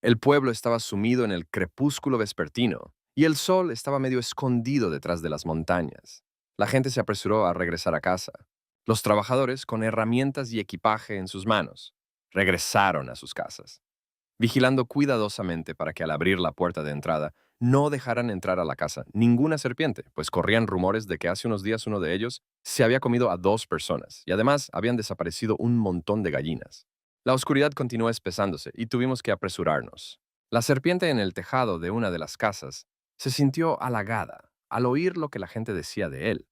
El pueblo estaba sumido en el crepúsculo vespertino, y el sol estaba medio escondido detrás de las montañas. La gente se apresuró a regresar a casa. Los trabajadores, con herramientas y equipaje en sus manos, regresaron a sus casas, vigilando cuidadosamente para que al abrir la puerta de entrada no dejaran entrar a la casa ninguna serpiente, pues corrían rumores de que hace unos días uno de ellos se había comido a 2 personas y además habían desaparecido un montón de gallinas. La oscuridad continuó espesándose y tuvimos que apresurarnos. La serpiente en el tejado de una de las casas se sintió halagada al oír lo que la gente decía de él.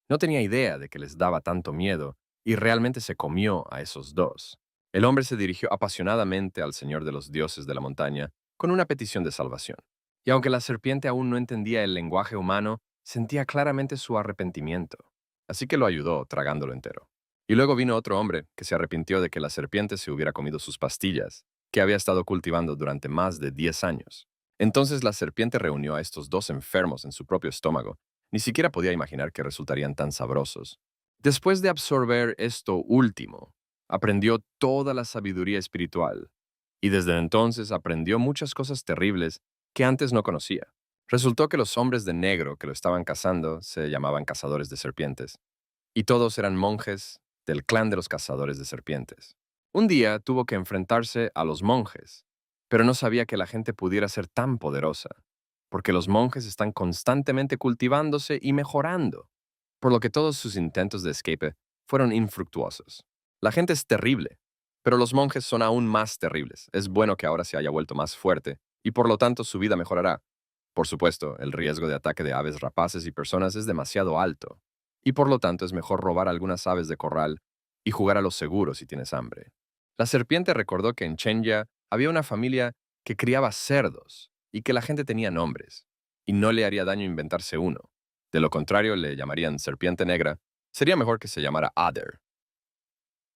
No tenía idea de que les daba tanto miedo y realmente se comió a esos 2. El hombre se dirigió apasionadamente al Señor de los dioses de la montaña con una petición de salvación. Y aunque la serpiente aún no entendía el lenguaje humano, sentía claramente su arrepentimiento. Así que lo ayudó tragándolo entero. Y luego vino otro hombre que se arrepintió de que la serpiente se hubiera comido sus pastillas, que había estado cultivando durante más de 10 años. Entonces la serpiente reunió a estos 2 enfermos en su propio estómago. Ni siquiera podía imaginar que resultarían tan sabrosos. Después de absorber esto último, aprendió toda la sabiduría espiritual, y desde entonces aprendió muchas cosas terribles que antes no conocía. Resultó que los hombres de negro que lo estaban cazando se llamaban cazadores de serpientes, y todos eran monjes del clan de los cazadores de serpientes. Un día tuvo que enfrentarse a los monjes, pero no sabía que la gente pudiera ser tan poderosa, porque los monjes están constantemente cultivándose y mejorando, por lo que todos sus intentos de escape fueron infructuosos. La gente es terrible, pero los monjes son aún más terribles. Es bueno que ahora se haya vuelto más fuerte, y por lo tanto su vida mejorará. Por supuesto, el riesgo de ataque de aves rapaces y personas es demasiado alto, y por lo tanto es mejor robar algunas aves de corral y jugar a lo seguro si tienes hambre. La serpiente recordó que en Chenya había una familia que criaba cerdos y que la gente tenía nombres, y no le haría daño inventarse uno. De lo contrario, le llamarían serpiente negra. Sería mejor que se llamara Adder.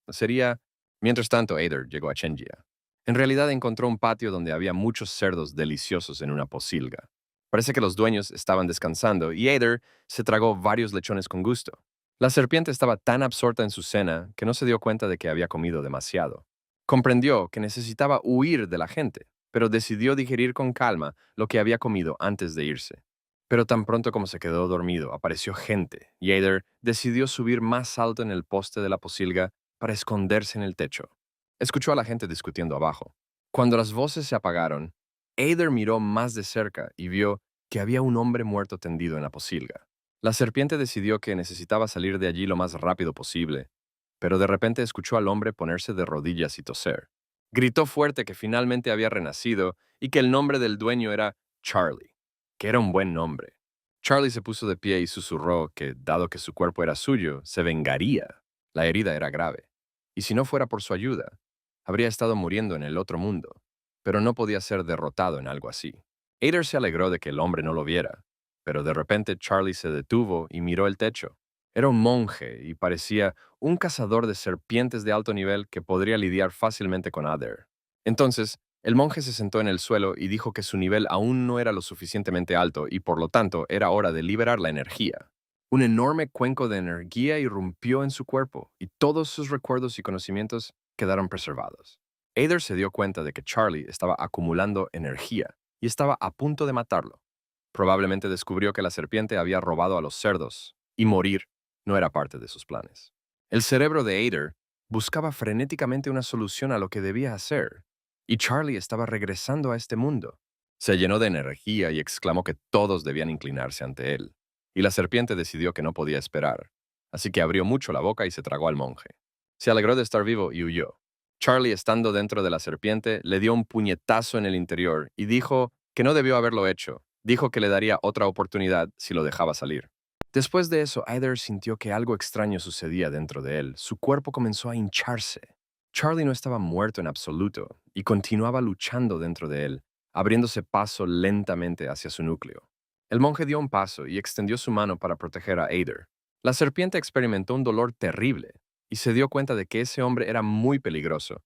Sería... Mientras tanto, Adder llegó a Chengia. En realidad encontró un patio donde había muchos cerdos deliciosos en una pocilga. Parece que los dueños estaban descansando y Adder se tragó varios lechones con gusto. La serpiente estaba tan absorta en su cena que no se dio cuenta de que había comido demasiado. Comprendió que necesitaba huir de la gente, pero decidió digerir con calma lo que había comido antes de irse. Pero tan pronto como se quedó dormido, apareció gente, y Adder decidió subir más alto en el poste de la pocilga para esconderse en el techo. Escuchó a la gente discutiendo abajo. Cuando las voces se apagaron, Adder miró más de cerca y vio que había un hombre muerto tendido en la pocilga. La serpiente decidió que necesitaba salir de allí lo más rápido posible, pero de repente escuchó al hombre ponerse de rodillas y toser. Gritó fuerte que finalmente había renacido y que el nombre del dueño era Charlie, que era un buen nombre. Charlie se puso de pie y susurró que, dado que su cuerpo era suyo, se vengaría. La herida era grave, y si no fuera por su ayuda, habría estado muriendo en el otro mundo, pero no podía ser derrotado en algo así. Ader se alegró de que el hombre no lo viera, pero de repente Charlie se detuvo y miró el techo. Era un monje y parecía un cazador de serpientes de alto nivel que podría lidiar fácilmente con Ader. Entonces, el monje se sentó en el suelo y dijo que su nivel aún no era lo suficientemente alto y por lo tanto era hora de liberar la energía. Un enorme cuenco de energía irrumpió en su cuerpo y todos sus recuerdos y conocimientos quedaron preservados. Ader se dio cuenta de que Charlie estaba acumulando energía y estaba a punto de matarlo. Probablemente descubrió que la serpiente había robado a los cerdos y morir no era parte de sus planes. El cerebro de Ader buscaba frenéticamente una solución a lo que debía hacer, y Charlie estaba regresando a este mundo. Se llenó de energía y exclamó que todos debían inclinarse ante él, y la serpiente decidió que no podía esperar, así que abrió mucho la boca y se tragó al monje. Se alegró de estar vivo y huyó. Charlie, estando dentro de la serpiente, le dio un puñetazo en el interior y dijo que no debió haberlo hecho. Dijo que le daría otra oportunidad si lo dejaba salir. Después de eso, Ader sintió que algo extraño sucedía dentro de él. Su cuerpo comenzó a hincharse. Charlie no estaba muerto en absoluto y continuaba luchando dentro de él, abriéndose paso lentamente hacia su núcleo. El monje dio un paso y extendió su mano para proteger a Ader. La serpiente experimentó un dolor terrible y se dio cuenta de que ese hombre era muy peligroso,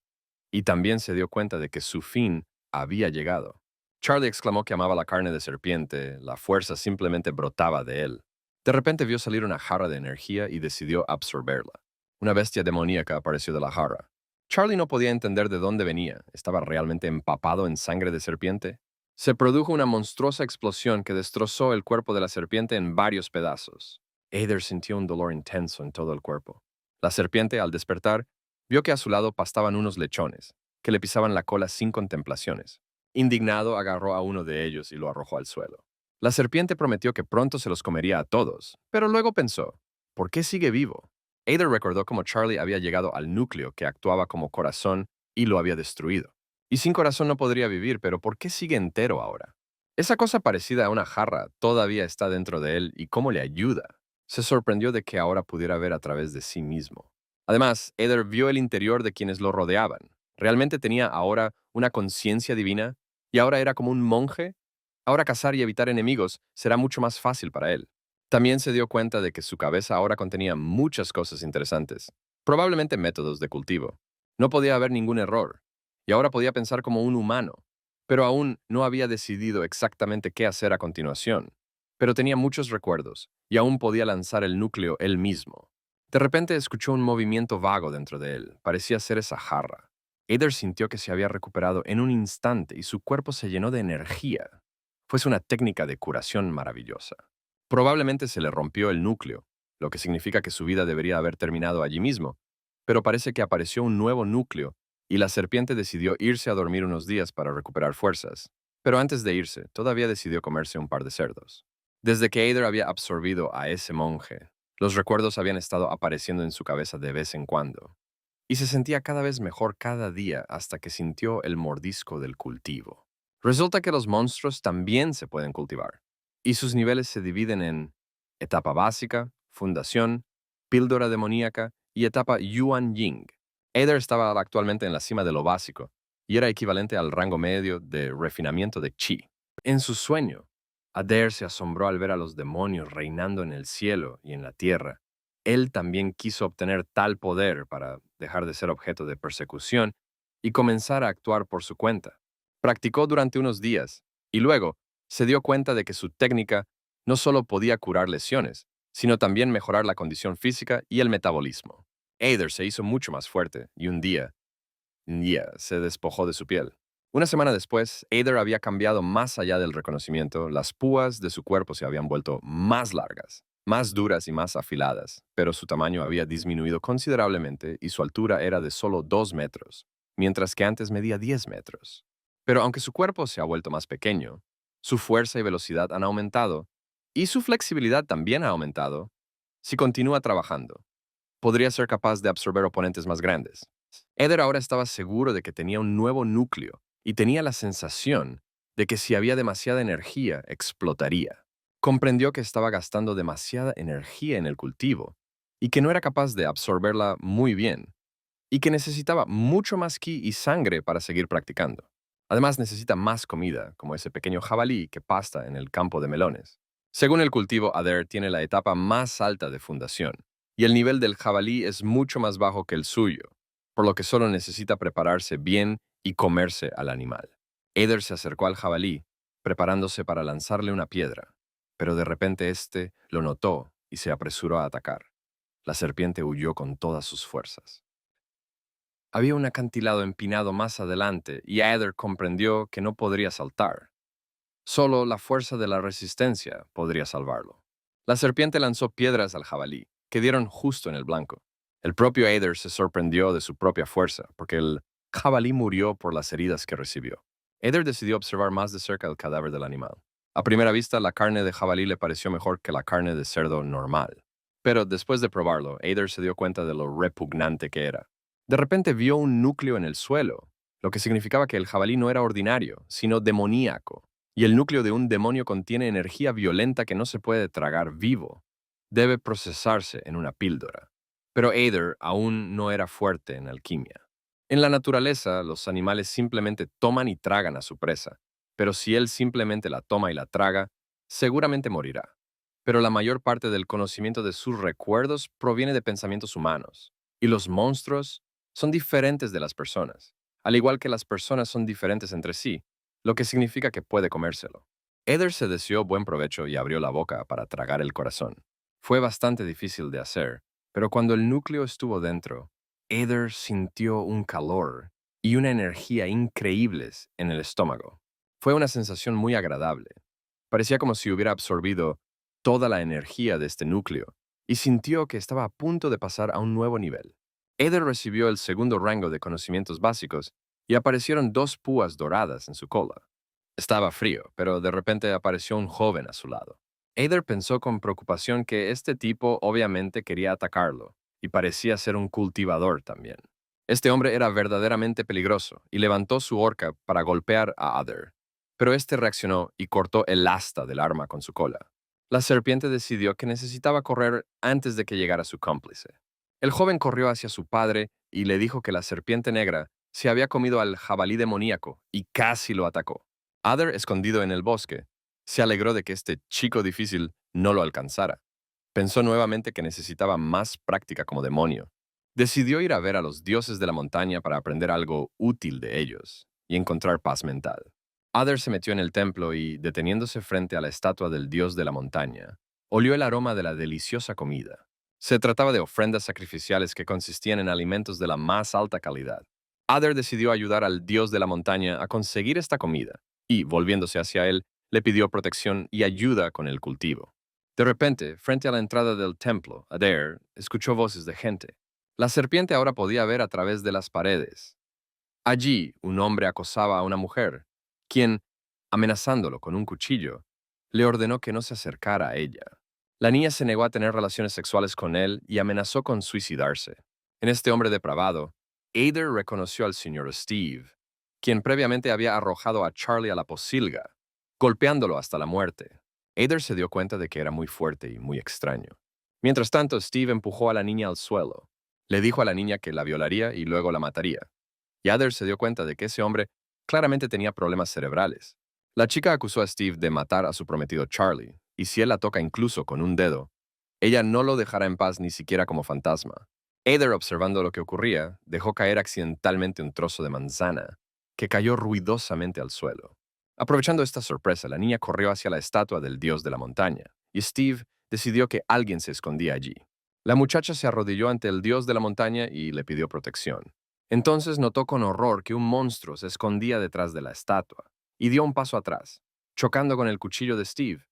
y también se dio cuenta de que su fin había llegado. Charlie exclamó que amaba la carne de serpiente, la fuerza simplemente brotaba de él. De repente vio salir una jarra de energía y decidió absorberla. Una bestia demoníaca apareció de la jarra. Charlie no podía entender de dónde venía. ¿Estaba realmente empapado en sangre de serpiente? Se produjo una monstruosa explosión que destrozó el cuerpo de la serpiente en varios pedazos. Ader sintió un dolor intenso en todo el cuerpo. La serpiente, al despertar, vio que a su lado pastaban unos lechones, que le pisaban la cola sin contemplaciones. Indignado, agarró a uno de ellos y lo arrojó al suelo. La serpiente prometió que pronto se los comería a todos, pero luego pensó, ¿por qué sigue vivo? Ader recordó cómo Charlie había llegado al núcleo que actuaba como corazón y lo había destruido. Y sin corazón no podría vivir, pero ¿por qué sigue entero ahora? Esa cosa parecida a una jarra todavía está dentro de él y cómo le ayuda. Se sorprendió de que ahora pudiera ver a través de sí mismo. Además, Ader vio el interior de quienes lo rodeaban. Realmente tenía ahora una conciencia divina y ahora era como un monje. Ahora cazar y evitar enemigos será mucho más fácil para él. También se dio cuenta de que su cabeza ahora contenía muchas cosas interesantes, probablemente métodos de cultivo. No podía haber ningún error, y ahora podía pensar como un humano, pero aún no había decidido exactamente qué hacer a continuación. Pero tenía muchos recuerdos, y aún podía lanzar el núcleo él mismo. De repente escuchó un movimiento vago dentro de él, parecía ser esa jarra. Ader sintió que se había recuperado en un instante y su cuerpo se llenó de energía. Fuese una técnica de curación maravillosa. Probablemente se le rompió el núcleo, lo que significa que su vida debería haber terminado allí mismo, pero parece que apareció un nuevo núcleo y la serpiente decidió irse a dormir unos días para recuperar fuerzas. Pero antes de irse, todavía decidió comerse un par de cerdos. Desde que Ader había absorbido a ese monje, los recuerdos habían estado apareciendo en su cabeza de vez en cuando, y se sentía cada vez mejor cada día hasta que sintió el mordisco del cultivo. Resulta que los monstruos también se pueden cultivar, y sus niveles se dividen en etapa básica, fundación, píldora demoníaca y etapa Yuan Ying. Ader estaba actualmente en la cima de lo básico, y era equivalente al rango medio de refinamiento de Chi. En su sueño, Adair se asombró al ver a los demonios reinando en el cielo y en la tierra. Él también quiso obtener tal poder para dejar de ser objeto de persecución y comenzar a actuar por su cuenta. Practicó durante unos días y luego se dio cuenta de que su técnica no solo podía curar lesiones, sino también mejorar la condición física y el metabolismo. Ader se hizo mucho más fuerte y un día, se despojó de su piel. Una semana después, Ader había cambiado más allá del reconocimiento. Las púas de su cuerpo se habían vuelto más largas, más duras y más afiladas, pero su tamaño había disminuido considerablemente y su altura era de solo 2 metros, mientras que antes medía 10 metros. Pero aunque su cuerpo se ha vuelto más pequeño, su fuerza y velocidad han aumentado, y su flexibilidad también ha aumentado. Si continúa trabajando, podría ser capaz de absorber oponentes más grandes. Eder ahora estaba seguro de que tenía un nuevo núcleo y tenía la sensación de que si había demasiada energía, explotaría. Comprendió que estaba gastando demasiada energía en el cultivo y que no era capaz de absorberla muy bien, y que necesitaba mucho más ki y sangre para seguir practicando. Además, necesita más comida, como ese pequeño jabalí que pasta en el campo de melones. Según el cultivo, Adair tiene la etapa más alta de fundación, y el nivel del jabalí es mucho más bajo que el suyo, por lo que solo necesita prepararse bien y comerse al animal. Adair se acercó al jabalí, preparándose para lanzarle una piedra, pero de repente éste lo notó y se apresuró a atacar. La serpiente huyó con todas sus fuerzas. Había un acantilado empinado más adelante y Adair comprendió que no podría saltar. Solo la fuerza de la resistencia podría salvarlo. La serpiente lanzó piedras al jabalí, que dieron justo en el blanco. El propio Adair se sorprendió de su propia fuerza, porque el jabalí murió por las heridas que recibió. Adair decidió observar más de cerca el cadáver del animal. A primera vista, la carne de jabalí le pareció mejor que la carne de cerdo normal. Pero después de probarlo, Adair se dio cuenta de lo repugnante que era. De repente vio un núcleo en el suelo, lo que significaba que el jabalí no era ordinario, sino demoníaco. Y el núcleo de un demonio contiene energía violenta que no se puede tragar vivo. Debe procesarse en una píldora. Pero Adair aún no era fuerte en alquimia. En la naturaleza, los animales simplemente toman y tragan a su presa, pero si él simplemente la toma y la traga, seguramente morirá. Pero la mayor parte del conocimiento de sus recuerdos proviene de pensamientos humanos, y los monstruos son diferentes de las personas, al igual que las personas son diferentes entre sí, lo que significa que puede comérselo. Eder se deseó buen provecho y abrió la boca para tragar el corazón. Fue bastante difícil de hacer, pero cuando el núcleo estuvo dentro, Eder sintió un calor y una energía increíbles en el estómago. Fue una sensación muy agradable. Parecía como si hubiera absorbido toda la energía de este núcleo y sintió que estaba a punto de pasar a un nuevo nivel. Eder recibió el segundo rango de conocimientos básicos y aparecieron dos púas doradas en su cola. Estaba frío, pero de repente apareció un joven a su lado. Eder pensó con preocupación que este tipo obviamente quería atacarlo, y parecía ser un cultivador también. Este hombre era verdaderamente peligroso y levantó su horca para golpear a Eder, pero este reaccionó y cortó el asta del arma con su cola. La serpiente decidió que necesitaba correr antes de que llegara su cómplice. El joven corrió hacia su padre y le dijo que la serpiente negra se había comido al jabalí demoníaco y casi lo atacó. Eder, escondido en el bosque, se alegró de que este chico difícil no lo alcanzara. Pensó nuevamente que necesitaba más práctica como demonio. Decidió ir a ver a los dioses de la montaña para aprender algo útil de ellos y encontrar paz mental. Eder se metió en el templo y, deteniéndose frente a la estatua del dios de la montaña, olió el aroma de la deliciosa comida. Se trataba de ofrendas sacrificiales que consistían en alimentos de la más alta calidad. Eder decidió ayudar al dios de la montaña a conseguir esta comida y, volviéndose hacia él, le pidió protección y ayuda con el cultivo. De repente, frente a la entrada del templo, Eder escuchó voces de gente. La serpiente ahora podía ver a través de las paredes. Allí, un hombre acosaba a una mujer, quien, amenazándolo con un cuchillo, le ordenó que no se acercara a ella. La niña se negó a tener relaciones sexuales con él y amenazó con suicidarse. En este hombre depravado, Eder reconoció al señor Steve, quien previamente había arrojado a Charlie a la pocilga, golpeándolo hasta la muerte. Eder se dio cuenta de que era muy fuerte y muy extraño. Mientras tanto, Steve empujó a la niña al suelo. Le dijo a la niña que la violaría y luego la mataría. Y Eder se dio cuenta de que ese hombre claramente tenía problemas cerebrales. La chica acusó a Steve de matar a su prometido Charlie, y si él la toca incluso con un dedo, ella no lo dejará en paz ni siquiera como fantasma. Eder, observando lo que ocurría, dejó caer accidentalmente un trozo de manzana, que cayó ruidosamente al suelo. Aprovechando esta sorpresa, la niña corrió hacia la estatua del dios de la montaña, y Steve decidió que alguien se escondía allí. La muchacha se arrodilló ante el dios de la montaña y le pidió protección. Entonces notó con horror que un monstruo se escondía detrás de la estatua, y dio un paso atrás, chocando con el cuchillo de Steve.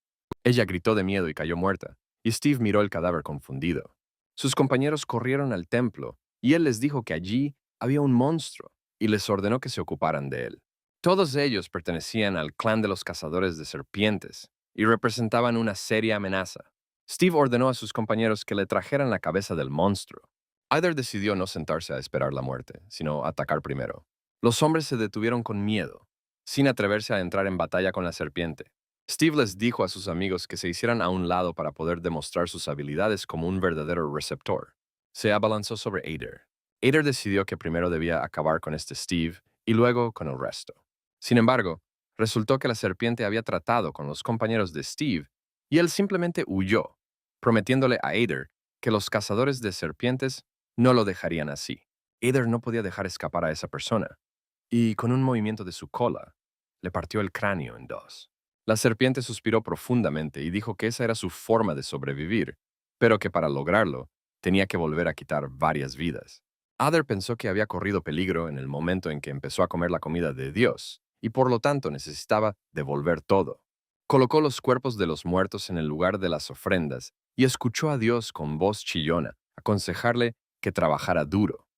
Ella gritó de miedo y cayó muerta, y Steve miró el cadáver confundido. Sus compañeros corrieron al templo, y él les dijo que allí había un monstruo, y les ordenó que se ocuparan de él. Todos ellos pertenecían al clan de los cazadores de serpientes, y representaban una seria amenaza. Steve ordenó a sus compañeros que le trajeran la cabeza del monstruo. Eder decidió no sentarse a esperar la muerte, sino atacar primero. Los hombres se detuvieron con miedo, sin atreverse a entrar en batalla con la serpiente. Steve les dijo a sus amigos que se hicieran a un lado para poder demostrar sus habilidades como un verdadero receptor. Se abalanzó sobre Eder. Eder decidió que primero debía acabar con este Steve y luego con el resto. Sin embargo, resultó que la serpiente había tratado con los compañeros de Steve y él simplemente huyó, prometiéndole a Eder que los cazadores de serpientes no lo dejarían así. Eder no podía dejar escapar a esa persona, y con un movimiento de su cola, le partió el cráneo en dos. La serpiente suspiró profundamente y dijo que esa era su forma de sobrevivir, pero que para lograrlo tenía que volver a quitar varias vidas. Eder pensó que había corrido peligro en el momento en que empezó a comer la comida de Dios, y por lo tanto necesitaba devolver todo. Colocó los cuerpos de los muertos en el lugar de las ofrendas y escuchó a Dios con voz chillona aconsejarle que trabajara duro,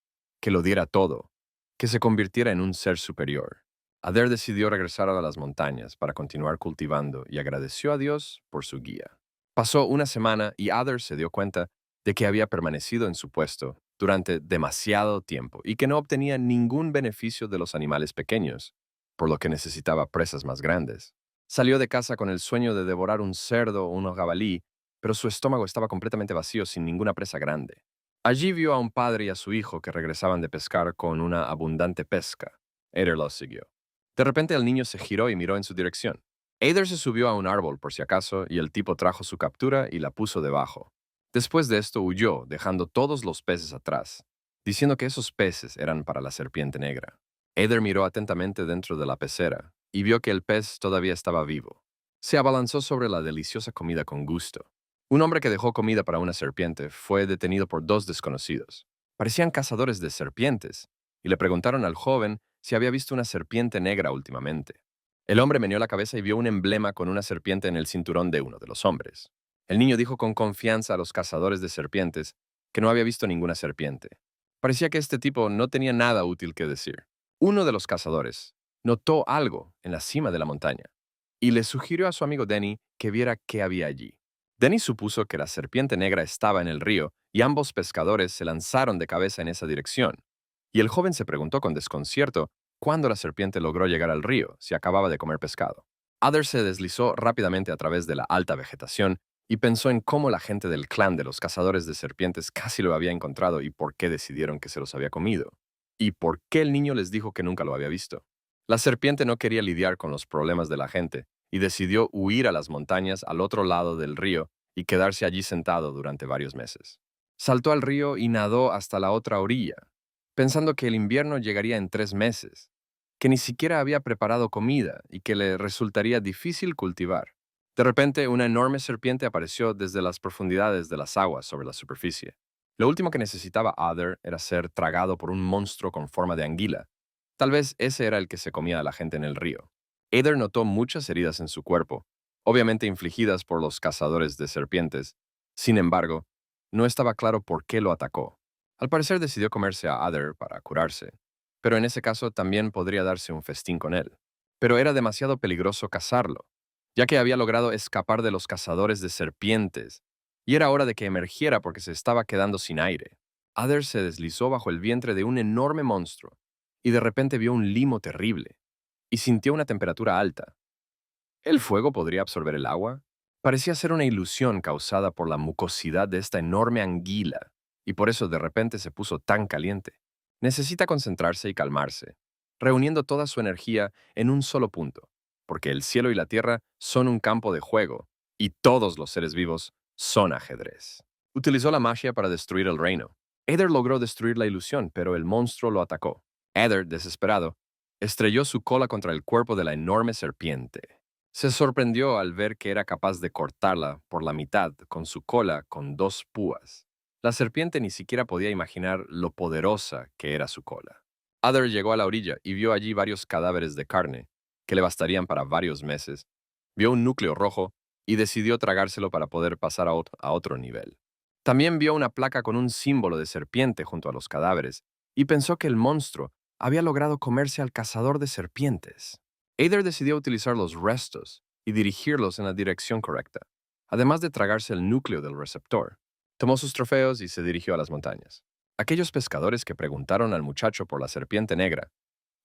que lo diera todo, que se convirtiera en un ser superior. Eder decidió regresar a las montañas para continuar cultivando y agradeció a Dios por su guía. Pasó una semana y Eder se dio cuenta de que había permanecido en su puesto durante demasiado tiempo y que no obtenía ningún beneficio de los animales pequeños, por lo que necesitaba presas más grandes. Salió de casa con el sueño de devorar un cerdo o un jabalí, pero su estómago estaba completamente vacío sin ninguna presa grande. Allí vio a un padre y a su hijo que regresaban de pescar con una abundante pesca. Eder los siguió. De repente el niño se giró y miró en su dirección. Eder se subió a un árbol por si acaso y el tipo trajo su captura y la puso debajo. Después de esto huyó, dejando todos los peces atrás, diciendo que esos peces eran para la serpiente negra. Eder miró atentamente dentro de la pecera y vio que el pez todavía estaba vivo. Se abalanzó sobre la deliciosa comida con gusto. Un hombre que dejó comida para una serpiente fue detenido por dos desconocidos. Parecían cazadores de serpientes, y le preguntaron al joven si había visto una serpiente negra últimamente. El hombre meneó la cabeza y vio un emblema con una serpiente en el cinturón de uno de los hombres. El niño dijo con confianza a los cazadores de serpientes que no había visto ninguna serpiente. Parecía que este tipo no tenía nada útil que decir. Uno de los cazadores notó algo en la cima de la montaña y le sugirió a su amigo Denny que viera qué había allí. Denny supuso que la serpiente negra estaba en el río y ambos pescadores se lanzaron de cabeza en esa dirección. Y el joven se preguntó con desconcierto cuándo la serpiente logró llegar al río si acababa de comer pescado. Adder se deslizó rápidamente a través de la alta vegetación y pensó en cómo la gente del clan de los cazadores de serpientes casi lo había encontrado y por qué decidieron que se los había comido. Y por qué el niño les dijo que nunca lo había visto. La serpiente no quería lidiar con los problemas de la gente y decidió huir a las montañas al otro lado del río y quedarse allí sentado durante varios meses. Saltó al río y nadó hasta la otra orilla, pensando que el invierno llegaría en 3 meses, que ni siquiera había preparado comida y que le resultaría difícil cultivar. De repente, una enorme serpiente apareció desde las profundidades de las aguas sobre la superficie. Lo último que necesitaba Adder era ser tragado por un monstruo con forma de anguila. Tal vez ese era el que se comía a la gente en el río. Adder notó muchas heridas en su cuerpo, obviamente infligidas por los cazadores de serpientes. Sin embargo, no estaba claro por qué lo atacó. Al parecer decidió comerse a Adder para curarse, pero en ese caso también podría darse un festín con él. Pero era demasiado peligroso cazarlo, ya que había logrado escapar de los cazadores de serpientes, y era hora de que emergiera porque se estaba quedando sin aire. Adder se deslizó bajo el vientre de un enorme monstruo, y de repente vio un limo terrible, y sintió una temperatura alta. ¿El fuego podría absorber el agua? Parecía ser una ilusión causada por la mucosidad de esta enorme anguila, y por eso de repente se puso tan caliente. Necesita concentrarse y calmarse, reuniendo toda su energía en un solo punto, porque el cielo y la tierra son un campo de juego, y todos los seres vivos son ajedrez. Utilizó la magia para destruir el reino. Aether logró destruir la ilusión, pero el monstruo lo atacó. Aether, desesperado, estrelló su cola contra el cuerpo de la enorme serpiente. Se sorprendió al ver que era capaz de cortarla por la mitad con su cola con 2 púas. La serpiente ni siquiera podía imaginar lo poderosa que era su cola. Adder llegó a la orilla y vio allí varios cadáveres de carne, que le bastarían para varios meses. Vio un núcleo rojo y decidió tragárselo para poder pasar a otro nivel. También vio una placa con un símbolo de serpiente junto a los cadáveres y pensó que el monstruo había logrado comerse al cazador de serpientes. Aether decidió utilizar los restos y dirigirlos en la dirección correcta, además de tragarse el núcleo del receptor. Tomó sus trofeos y se dirigió a las montañas. Aquellos pescadores que preguntaron al muchacho por la serpiente negra,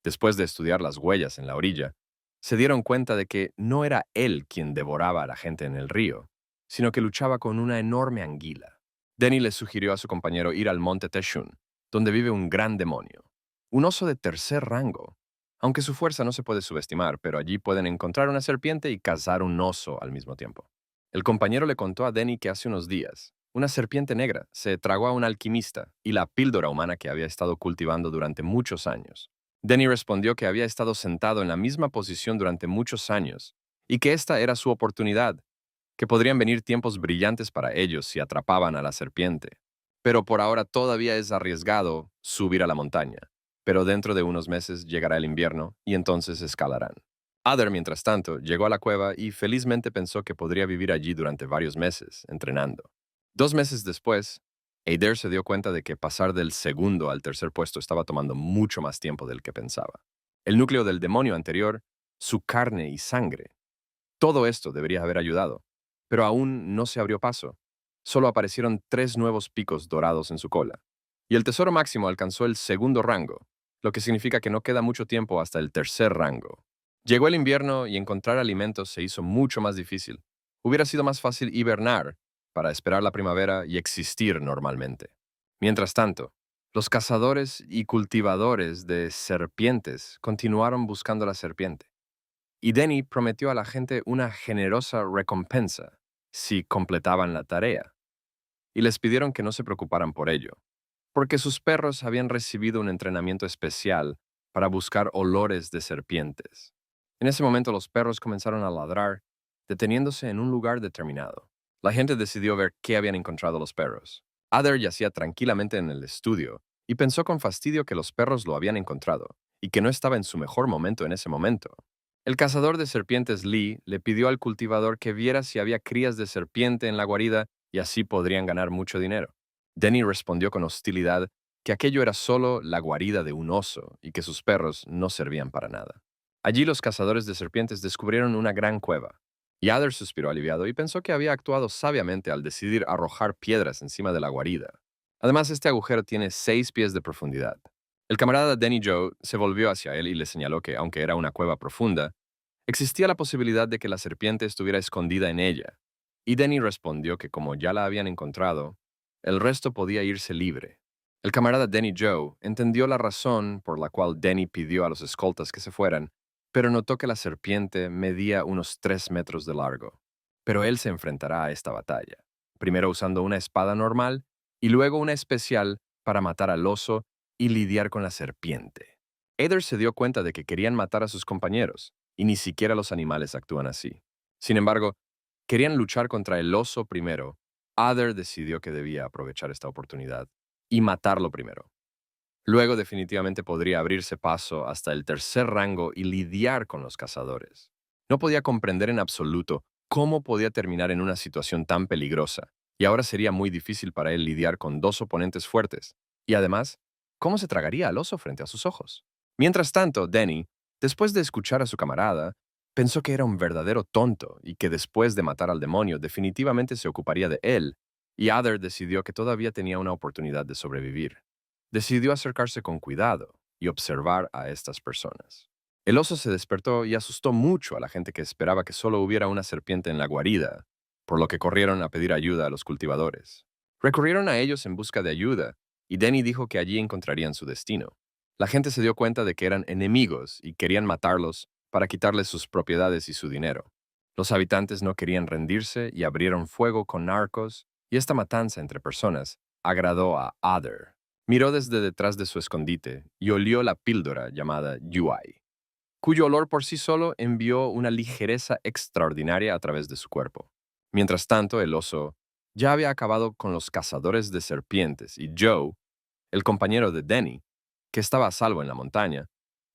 después de estudiar las huellas en la orilla, se dieron cuenta de que no era él quien devoraba a la gente en el río, sino que luchaba con una enorme anguila. Denny le sugirió a su compañero ir al monte Teshun, donde vive un gran demonio, un oso de tercer rango. Aunque su fuerza no se puede subestimar, pero allí pueden encontrar una serpiente y cazar un oso al mismo tiempo. El compañero le contó a Denny que hace unos días, una serpiente negra se tragó a un alquimista y la píldora humana que había estado cultivando durante muchos años. Denny respondió que había estado sentado en la misma posición durante muchos años y que esta era su oportunidad, que podrían venir tiempos brillantes para ellos si atrapaban a la serpiente. Pero por ahora todavía es arriesgado subir a la montaña. Pero dentro de unos meses llegará el invierno y entonces escalarán. Adder, mientras tanto, llegó a la cueva y felizmente pensó que podría vivir allí durante varios meses, entrenando. 2 meses después, Adair se dio cuenta de que pasar del segundo al tercer puesto estaba tomando mucho más tiempo del que pensaba. El núcleo del demonio anterior, su carne y sangre. Todo esto debería haber ayudado, pero aún no se abrió paso. Solo aparecieron 3 nuevos picos dorados en su cola. Y el tesoro máximo alcanzó el segundo rango, lo que significa que no queda mucho tiempo hasta el tercer rango. Llegó el invierno y encontrar alimentos se hizo mucho más difícil. Hubiera sido más fácil hibernar para esperar la primavera y existir normalmente. Mientras tanto, los cazadores y cultivadores de serpientes continuaron buscando la serpiente. Y Denny prometió a la gente una generosa recompensa si completaban la tarea. Y les pidieron que no se preocuparan por ello, porque sus perros habían recibido un entrenamiento especial para buscar olores de serpientes. En ese momento los perros comenzaron a ladrar, deteniéndose en un lugar determinado. La gente decidió ver qué habían encontrado los perros. Adder yacía tranquilamente en el estudio, y pensó con fastidio que los perros lo habían encontrado y que no estaba en su mejor momento en ese momento. El cazador de serpientes Lee le pidió al cultivador que viera si había crías de serpiente en la guarida y así podrían ganar mucho dinero. Denny respondió con hostilidad que aquello era solo la guarida de un oso y que sus perros no servían para nada. Allí los cazadores de serpientes descubrieron una gran cueva. Yadder suspiró aliviado y pensó que había actuado sabiamente al decidir arrojar piedras encima de la guarida. Además, este agujero tiene 6 pies de profundidad. El camarada Danny Joe se volvió hacia él y le señaló que, aunque era una cueva profunda, existía la posibilidad de que la serpiente estuviera escondida en ella. Y Danny respondió que como ya la habían encontrado, el resto podía irse libre. El camarada Danny Joe entendió la razón por la cual Danny pidió a los escoltas que se fueran, pero notó que la serpiente medía unos 3 metros de largo. Pero él se enfrentará a esta batalla, primero usando una espada normal y luego una especial para matar al oso y lidiar con la serpiente. Eder se dio cuenta de que querían matar a sus compañeros, y ni siquiera los animales actúan así. Sin embargo, querían luchar contra el oso primero. Eder decidió que debía aprovechar esta oportunidad y matarlo primero. Luego definitivamente podría abrirse paso hasta el tercer rango y lidiar con los cazadores. No podía comprender en absoluto cómo podía terminar en una situación tan peligrosa, y ahora sería muy difícil para él lidiar con 2 oponentes fuertes. Y además, ¿cómo se tragaría al oso frente a sus ojos? Mientras tanto, Danny, después de escuchar a su camarada, pensó que era un verdadero tonto y que después de matar al demonio definitivamente se ocuparía de él, y Adair decidió que todavía tenía una oportunidad de sobrevivir. Decidió acercarse con cuidado y observar a estas personas. El oso se despertó y asustó mucho a la gente que esperaba que solo hubiera una serpiente en la guarida, por lo que corrieron a pedir ayuda a los cultivadores. Recurrieron a ellos en busca de ayuda, y Danny dijo que allí encontrarían su destino. La gente se dio cuenta de que eran enemigos y querían matarlos para quitarles sus propiedades y su dinero. Los habitantes no querían rendirse y abrieron fuego con arcos, y esta matanza entre personas agradó a Adair. Miró desde detrás de su escondite y olió la píldora llamada UI, cuyo olor por sí solo envió una ligereza extraordinaria a través de su cuerpo. Mientras tanto, el oso ya había acabado con los cazadores de serpientes y Joe, el compañero de Danny, que estaba a salvo en la montaña,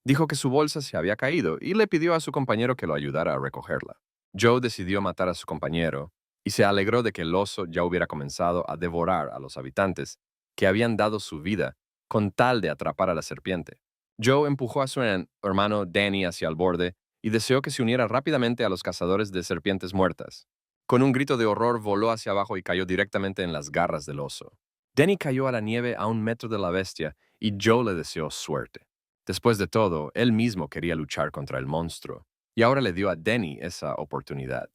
dijo que su bolsa se había caído y le pidió a su compañero que lo ayudara a recogerla. Joe decidió matar a su compañero y se alegró de que el oso ya hubiera comenzado a devorar a los habitantes que habían dado su vida con tal de atrapar a la serpiente. Joe empujó a su hermano Danny hacia el borde y deseó que se uniera rápidamente a los cazadores de serpientes muertas. Con un grito de horror voló hacia abajo y cayó directamente en las garras del oso. Danny cayó a la nieve a 1 metro de la bestia y Joe le deseó suerte. Después de todo, él mismo quería luchar contra el monstruo, y ahora le dio a Danny esa oportunidad.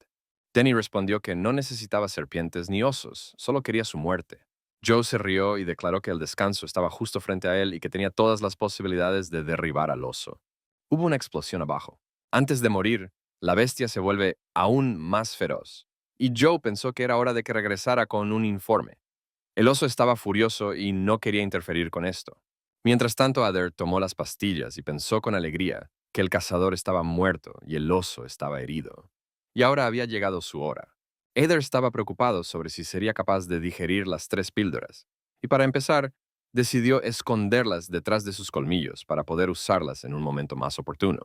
Danny respondió que no necesitaba serpientes ni osos, solo quería su muerte. Joe se rió y declaró que el descanso estaba justo frente a él y que tenía todas las posibilidades de derribar al oso. Hubo una explosión abajo. Antes de morir, la bestia se vuelve aún más feroz, y Joe pensó que era hora de que regresara con un informe. El oso estaba furioso y no quería interferir con esto. Mientras tanto, Adair tomó las pastillas y pensó con alegría que el cazador estaba muerto y el oso estaba herido. Y ahora había llegado su hora. Adair estaba preocupado sobre si sería capaz de digerir las 3 píldoras, y para empezar, decidió esconderlas detrás de sus colmillos para poder usarlas en un momento más oportuno.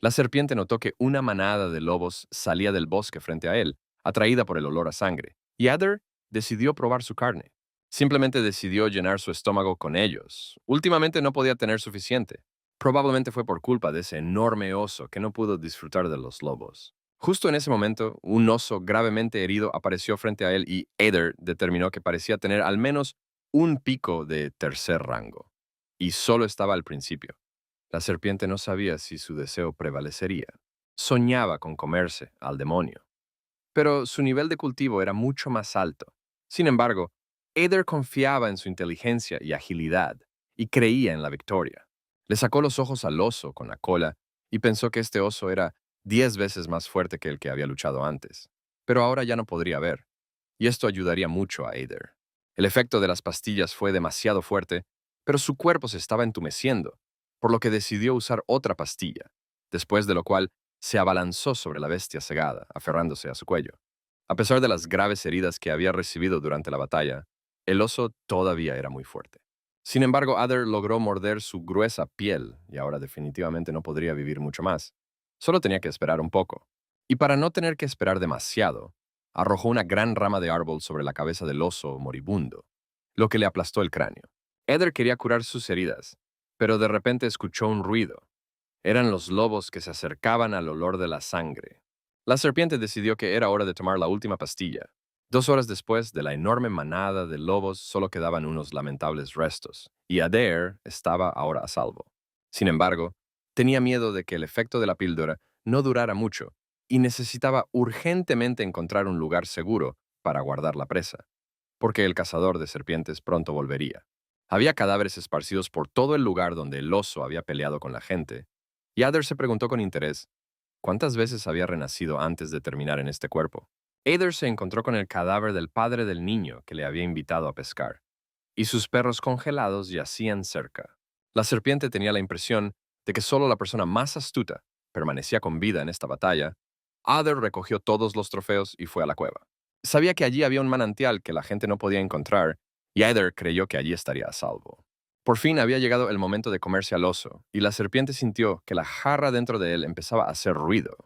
La serpiente notó que una manada de lobos salía del bosque frente a él, atraída por el olor a sangre, y Adair decidió probar su carne. Simplemente decidió llenar su estómago con ellos. Últimamente no podía tener suficiente. Probablemente fue por culpa de ese enorme oso que no pudo disfrutar de los lobos. Justo en ese momento, un oso gravemente herido apareció frente a él y Adair determinó que parecía tener al menos un pico de tercer rango. Y solo estaba al principio. La serpiente no sabía si su deseo prevalecería. Soñaba con comerse al demonio. Pero su nivel de cultivo era mucho más alto. Sin embargo, Adair confiaba en su inteligencia y agilidad y creía en la victoria. Le sacó los ojos al oso con la cola y pensó que este oso era 10 veces más fuerte que el que había luchado antes. Pero ahora ya no podría ver, y esto ayudaría mucho a Adair. El efecto de las pastillas fue demasiado fuerte, pero su cuerpo se estaba entumeciendo, por lo que decidió usar otra pastilla, después de lo cual se abalanzó sobre la bestia cegada, aferrándose a su cuello. A pesar de las graves heridas que había recibido durante la batalla, el oso todavía era muy fuerte. Sin embargo, Adder logró morder su gruesa piel y ahora definitivamente no podría vivir mucho más. Solo tenía que esperar un poco. Y para no tener que esperar demasiado, arrojó una gran rama de árbol sobre la cabeza del oso moribundo, lo que le aplastó el cráneo. Adder quería curar sus heridas, pero de repente escuchó un ruido. Eran los lobos que se acercaban al olor de la sangre. La serpiente decidió que era hora de tomar la última pastilla. 2 horas después de la enorme manada de lobos solo quedaban unos lamentables restos, y Adair estaba ahora a salvo. Sin embargo, tenía miedo de que el efecto de la píldora no durara mucho, y necesitaba urgentemente encontrar un lugar seguro para guardar la presa, porque el cazador de serpientes pronto volvería. Había cadáveres esparcidos por todo el lugar donde el oso había peleado con la gente, y Adair se preguntó con interés cuántas veces había renacido antes de terminar en este cuerpo. Adair se encontró con el cadáver del padre del niño que le había invitado a pescar, y sus perros congelados yacían cerca. La serpiente tenía la impresión de que solo la persona más astuta permanecía con vida en esta batalla. Adair recogió todos los trofeos y fue a la cueva. Sabía que allí había un manantial que la gente no podía encontrar, y Adair creyó que allí estaría a salvo. Por fin había llegado el momento de comerse al oso, y la serpiente sintió que la jarra dentro de él empezaba a hacer ruido.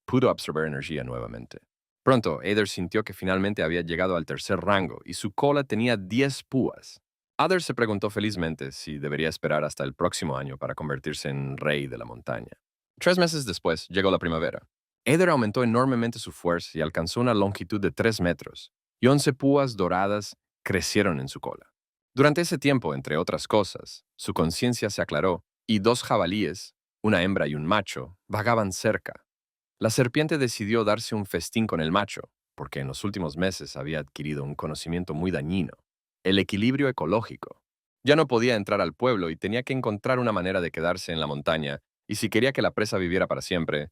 Pudo absorber energía nuevamente. Pronto, Adair sintió que finalmente había llegado al tercer rango y su cola tenía 10 púas. Adair se preguntó felizmente si debería esperar hasta el próximo año para convertirse en rey de la montaña. 3 meses después llegó la primavera. Adair aumentó enormemente su fuerza y alcanzó una longitud de 3 metros, y 11 púas doradas crecieron en su cola. Durante ese tiempo, entre otras cosas, su conciencia se aclaró y 2 jabalíes, una hembra y un macho, vagaban cerca. La serpiente decidió darse un festín con el macho, porque en los últimos meses había adquirido un conocimiento muy dañino: el equilibrio ecológico. Ya no podía entrar al pueblo y tenía que encontrar una manera de quedarse en la montaña, y si quería que la presa viviera para siempre,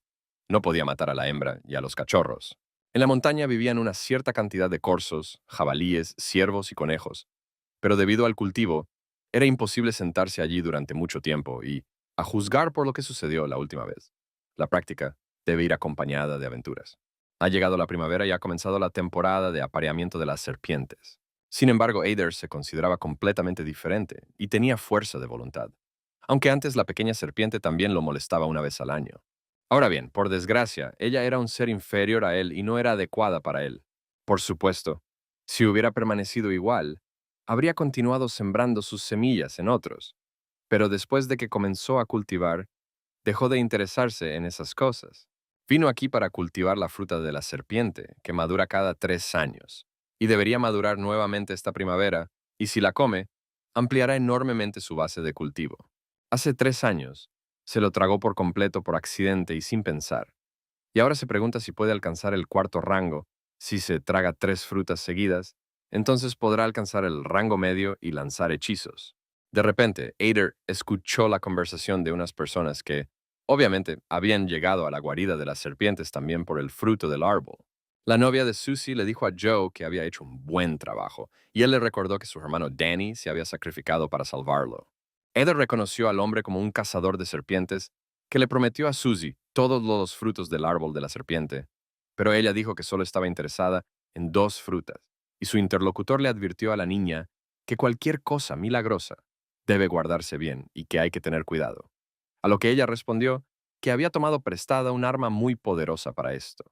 no podía matar a la hembra y a los cachorros. En la montaña vivían una cierta cantidad de corzos, jabalíes, ciervos y conejos, pero debido al cultivo, era imposible sentarse allí durante mucho tiempo y, a juzgar por lo que sucedió la última vez, la práctica debe ir acompañada de aventuras. Ha llegado la primavera y ha comenzado la temporada de apareamiento de las serpientes. Sin embargo, Adair se consideraba completamente diferente y tenía fuerza de voluntad, aunque antes la pequeña serpiente también lo molestaba una vez al año. Ahora bien, por desgracia, ella era un ser inferior a él y no era adecuada para él. Por supuesto, si hubiera permanecido igual, habría continuado sembrando sus semillas en otros, pero después de que comenzó a cultivar, dejó de interesarse en esas cosas. Vino aquí para cultivar la fruta de la serpiente, que madura cada 3 años, y debería madurar nuevamente esta primavera, y si la come, ampliará enormemente su base de cultivo. Hace 3 años, se lo tragó por completo por accidente y sin pensar, y ahora se pregunta si puede alcanzar el cuarto rango. Si se traga 3 frutas seguidas, entonces podrá alcanzar el rango medio y lanzar hechizos. De repente, Adair escuchó la conversación de unas personas que, obviamente, habían llegado a la guarida de las serpientes también por el fruto del árbol. La novia de Susie le dijo a Joe que había hecho un buen trabajo, y él le recordó que su hermano Danny se había sacrificado para salvarlo. Adair reconoció al hombre como un cazador de serpientes que le prometió a Susie todos los frutos del árbol de la serpiente, pero ella dijo que solo estaba interesada en 2 frutas, y su interlocutor le advirtió a la niña que cualquier cosa milagrosa debe guardarse bien y que hay que tener cuidado. A lo que ella respondió que había tomado prestada un arma muy poderosa para esto.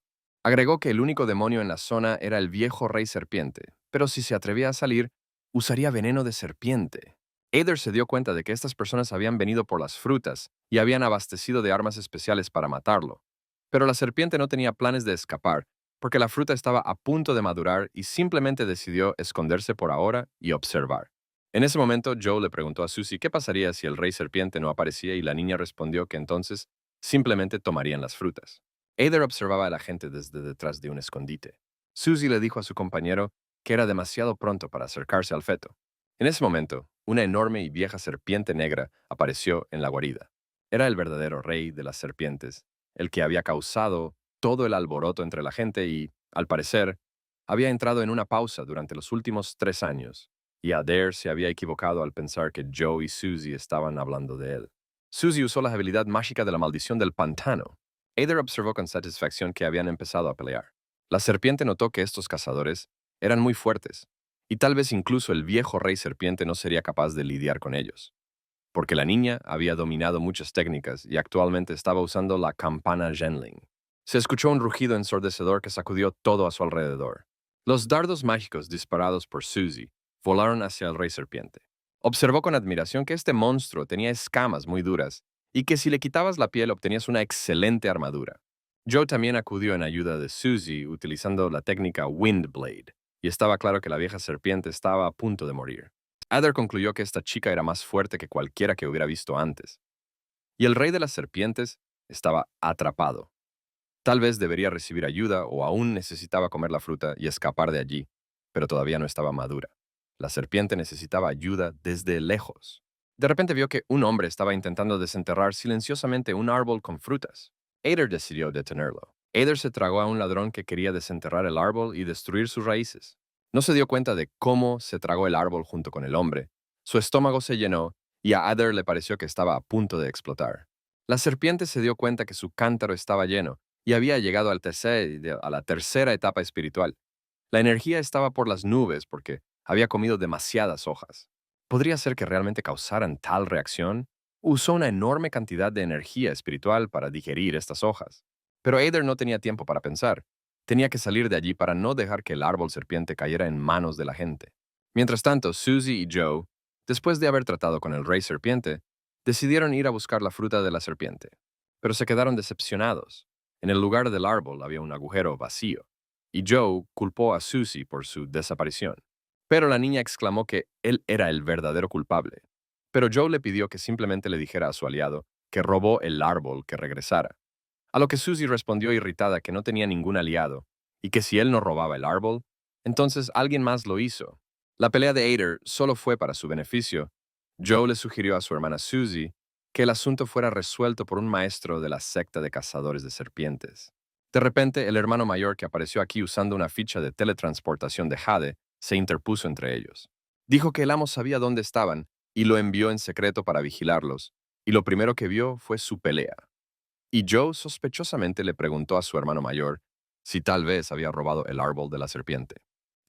Agregó que el único demonio en la zona era el viejo rey serpiente, pero si se atrevía a salir, usaría veneno de serpiente. Adair se dio cuenta de que estas personas habían venido por las frutas y habían abastecido de armas especiales para matarlo. Pero la serpiente no tenía planes de escapar, porque la fruta estaba a punto de madurar y simplemente decidió esconderse por ahora y observar. En ese momento, Joe le preguntó a Susie qué pasaría si el rey serpiente no aparecía, y la niña respondió que entonces simplemente tomarían las frutas. Adair observaba a la gente desde detrás de un escondite. Susie le dijo a su compañero que era demasiado pronto para acercarse al feto. En ese momento, una enorme y vieja serpiente negra apareció en la guarida. Era el verdadero rey de las serpientes, el que había causado todo el alboroto entre la gente y, al parecer, había entrado en una pausa durante los últimos 3 años, y Adair se había equivocado al pensar que Joe y Susie estaban hablando de él. Susie usó la habilidad mágica de la maldición del pantano. Adair observó con satisfacción que habían empezado a pelear. La serpiente notó que estos cazadores eran muy fuertes, y tal vez incluso el viejo rey serpiente no sería capaz de lidiar con ellos, porque la niña había dominado muchas técnicas y actualmente estaba usando la campana Genling. Se escuchó un rugido ensordecedor que sacudió todo a su alrededor. Los dardos mágicos disparados por Susie volaron hacia el rey serpiente. Observó con admiración que este monstruo tenía escamas muy duras y que si le quitabas la piel obtenías una excelente armadura. Joe también acudió en ayuda de Susie utilizando la técnica Windblade, y estaba claro que la vieja serpiente estaba a punto de morir. Adder concluyó que esta chica era más fuerte que cualquiera que hubiera visto antes. Y el rey de las serpientes estaba atrapado. Tal vez debería recibir ayuda o aún necesitaba comer la fruta y escapar de allí, pero todavía no estaba madura. La serpiente necesitaba ayuda desde lejos. De repente vio que un hombre estaba intentando desenterrar silenciosamente un árbol con frutas. Ader decidió detenerlo. Ader se tragó a un ladrón que quería desenterrar el árbol y destruir sus raíces. No se dio cuenta de cómo se tragó el árbol junto con el hombre. Su estómago se llenó y a Ader le pareció que estaba a punto de explotar. La serpiente se dio cuenta que su cántaro estaba lleno y había llegado a la tercera etapa espiritual. La energía estaba por las nubes porque había comido demasiadas hojas. ¿Podría ser que realmente causaran tal reacción? Usó una enorme cantidad de energía espiritual para digerir estas hojas. Pero Ader no tenía tiempo para pensar. Tenía que salir de allí para no dejar que el árbol serpiente cayera en manos de la gente. Mientras tanto, Susie y Joe, después de haber tratado con el rey serpiente, decidieron ir a buscar la fruta de la serpiente. Pero se quedaron decepcionados. En el lugar del árbol había un agujero vacío, y Joe culpó a Susie por su desaparición. Pero la niña exclamó que él era el verdadero culpable. Pero Joe le pidió que simplemente le dijera a su aliado que robó el árbol que regresara. A lo que Susie respondió irritada que no tenía ningún aliado, y que si él no robaba el árbol, entonces alguien más lo hizo. La pelea de Ader solo fue para su beneficio. Joe le sugirió a su hermana Susie que el asunto fuera resuelto por un maestro de la secta de cazadores de serpientes. De repente, el hermano mayor que apareció aquí usando una ficha de teletransportación de Jade se interpuso entre ellos. Dijo que el amo sabía dónde estaban y lo envió en secreto para vigilarlos, y lo primero que vio fue su pelea. Y Joe sospechosamente le preguntó a su hermano mayor si tal vez había robado el árbol de la serpiente.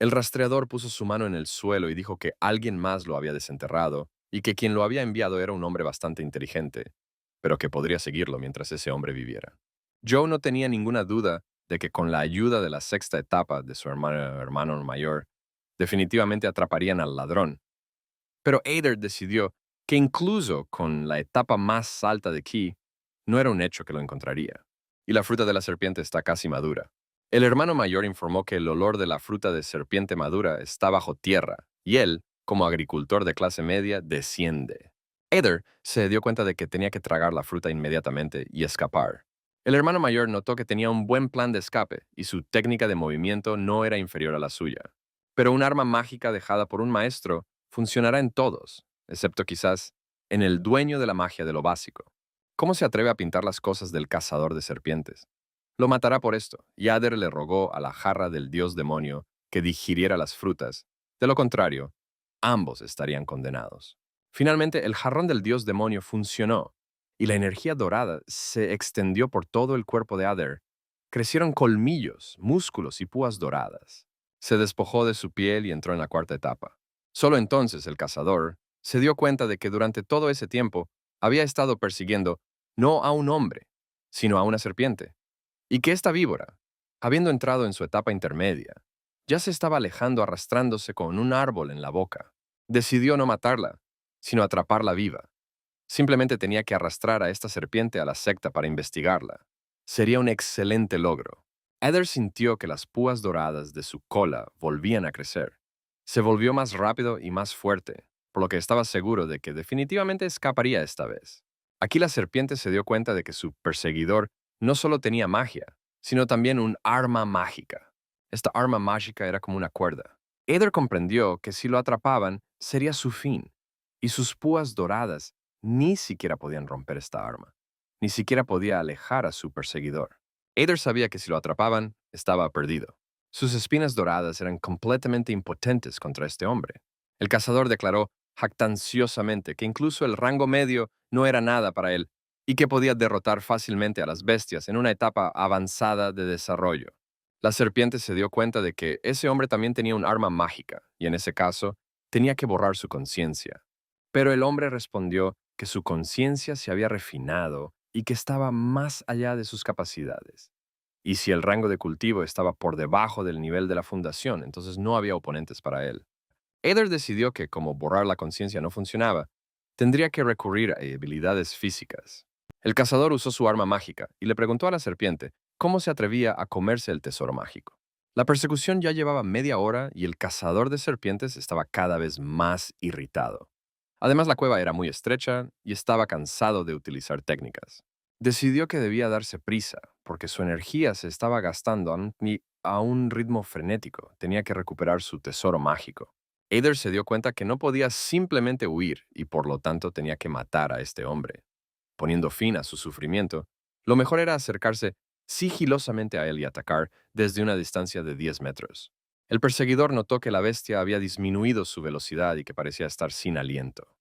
El rastreador puso su mano en el suelo y dijo que alguien más lo había desenterrado y que quien lo había enviado era un hombre bastante inteligente, pero que podría seguirlo mientras ese hombre viviera. Joe no tenía ninguna duda de que con la ayuda de la sexta etapa de su hermano mayor, definitivamente atraparían al ladrón. Pero Ader decidió que incluso con la etapa más alta de Ki, no era un hecho que lo encontraría. Y la fruta de la serpiente está casi madura. El hermano mayor informó que el olor de la fruta de serpiente madura está bajo tierra, y él, como agricultor de clase media, desciende. Ader se dio cuenta de que tenía que tragar la fruta inmediatamente y escapar. El hermano mayor notó que tenía un buen plan de escape y su técnica de movimiento no era inferior a la suya. Pero un arma mágica dejada por un maestro funcionará en todos, excepto quizás en el dueño de la magia de lo básico. ¿Cómo se atreve a pintar las cosas del cazador de serpientes? Lo matará por esto, y Ader le rogó a la jarra del dios demonio que digiriera las frutas. De lo contrario, ambos estarían condenados. Finalmente, el jarrón del dios demonio funcionó, y la energía dorada se extendió por todo el cuerpo de Ader. Crecieron colmillos, músculos y púas doradas. Se despojó de su piel y entró en la cuarta etapa. Solo entonces el cazador se dio cuenta de que durante todo ese tiempo había estado persiguiendo no a un hombre, sino a una serpiente, y que esta víbora, habiendo entrado en su etapa intermedia, ya se estaba alejando arrastrándose con un árbol en la boca. Decidió no matarla, sino atraparla viva. Simplemente tenía que arrastrar a esta serpiente a la secta para investigarla. Sería un excelente logro. Heather sintió que las púas doradas de su cola volvían a crecer. Se volvió más rápido y más fuerte, por lo que estaba seguro de que definitivamente escaparía esta vez. Aquí la serpiente se dio cuenta de que su perseguidor no solo tenía magia, sino también un arma mágica. Esta arma mágica era como una cuerda. Heather comprendió que si lo atrapaban, sería su fin, y sus púas doradas ni siquiera podían romper esta arma, ni siquiera podía alejar a su perseguidor. Ader sabía que si lo atrapaban, estaba perdido. Sus espinas doradas eran completamente impotentes contra este hombre. El cazador declaró jactanciosamente que incluso el rango medio no era nada para él y que podía derrotar fácilmente a las bestias en una etapa avanzada de desarrollo. La serpiente se dio cuenta de que ese hombre también tenía un arma mágica, y en ese caso, tenía que borrar su conciencia. Pero el hombre respondió que su conciencia se había refinado y que estaba más allá de sus capacidades. Y si el rango de cultivo estaba por debajo del nivel de la fundación, entonces no había oponentes para él. Eder decidió que, como borrar la conciencia no funcionaba, tendría que recurrir a habilidades físicas. El cazador usó su arma mágica y le preguntó a la serpiente cómo se atrevía a comerse el tesoro mágico. La persecución ya llevaba media hora y el cazador de serpientes estaba cada vez más irritado. Además, la cueva era muy estrecha y estaba cansado de utilizar técnicas. Decidió que debía darse prisa, porque su energía se estaba gastando a un ritmo frenético. Tenía que recuperar su tesoro mágico. Eider se dio cuenta que no podía simplemente huir y por lo tanto tenía que matar a este hombre. Poniendo fin a su sufrimiento, lo mejor era acercarse sigilosamente a él y atacar desde una distancia de 10 metros. El perseguidor notó que la bestia había disminuido su velocidad y que parecía estar sin aliento.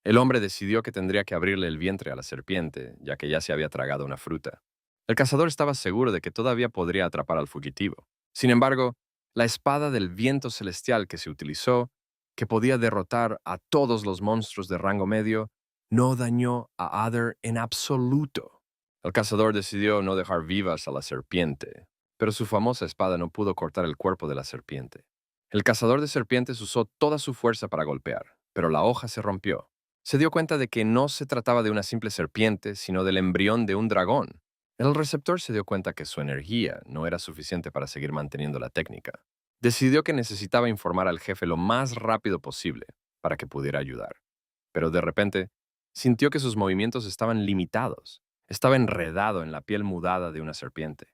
El hombre decidió que tendría que abrirle el vientre a la serpiente, ya que ya se había tragado una fruta. El cazador estaba seguro de que todavía podría atrapar al fugitivo. Sin embargo, la espada del viento celestial que se utilizó, que podía derrotar a todos los monstruos de rango medio, no dañó a Adder en absoluto. El cazador decidió no dejar vivas a la serpiente, pero su famosa espada no pudo cortar el cuerpo de la serpiente. El cazador de serpientes usó toda su fuerza para golpear, pero la hoja se rompió. Se dio cuenta de que no se trataba de una simple serpiente, sino del embrión de un dragón. El receptor se dio cuenta que su energía no era suficiente para seguir manteniendo la técnica. Decidió que necesitaba informar al jefe lo más rápido posible para que pudiera ayudar. Pero de repente, sintió que sus movimientos estaban limitados. Estaba enredado en la piel mudada de una serpiente.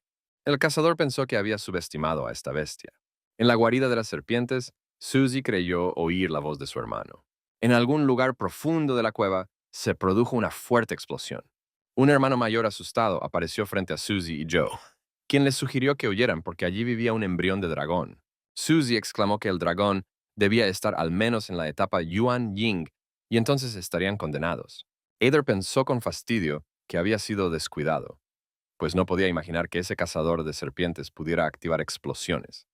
El cazador pensó que había subestimado a esta bestia. En la guarida de las serpientes, Susie creyó oír la voz de su hermano. En algún lugar profundo de la cueva, se produjo una fuerte explosión. Un hermano mayor asustado apareció frente a Susie y Joe, quien les sugirió que huyeran porque allí vivía un embrión de dragón. Susie exclamó que el dragón debía estar al menos en la etapa Yuan Ying y entonces estarían condenados. Eider pensó con fastidio que había sido descuidado, pues no podía imaginar que ese cazador de serpientes pudiera activar explosiones,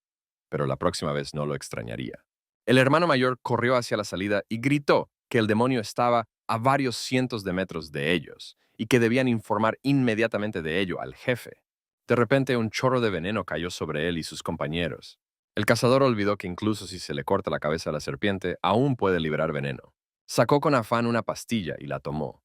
pero la próxima vez no lo extrañaría. El hermano mayor corrió hacia la salida y gritó que el demonio estaba a varios cientos de metros de ellos y que debían informar inmediatamente de ello al jefe. De repente, un chorro de veneno cayó sobre él y sus compañeros. El cazador olvidó que incluso si se le corta la cabeza a la serpiente, aún puede liberar veneno. Sacó con afán una pastilla y la tomó,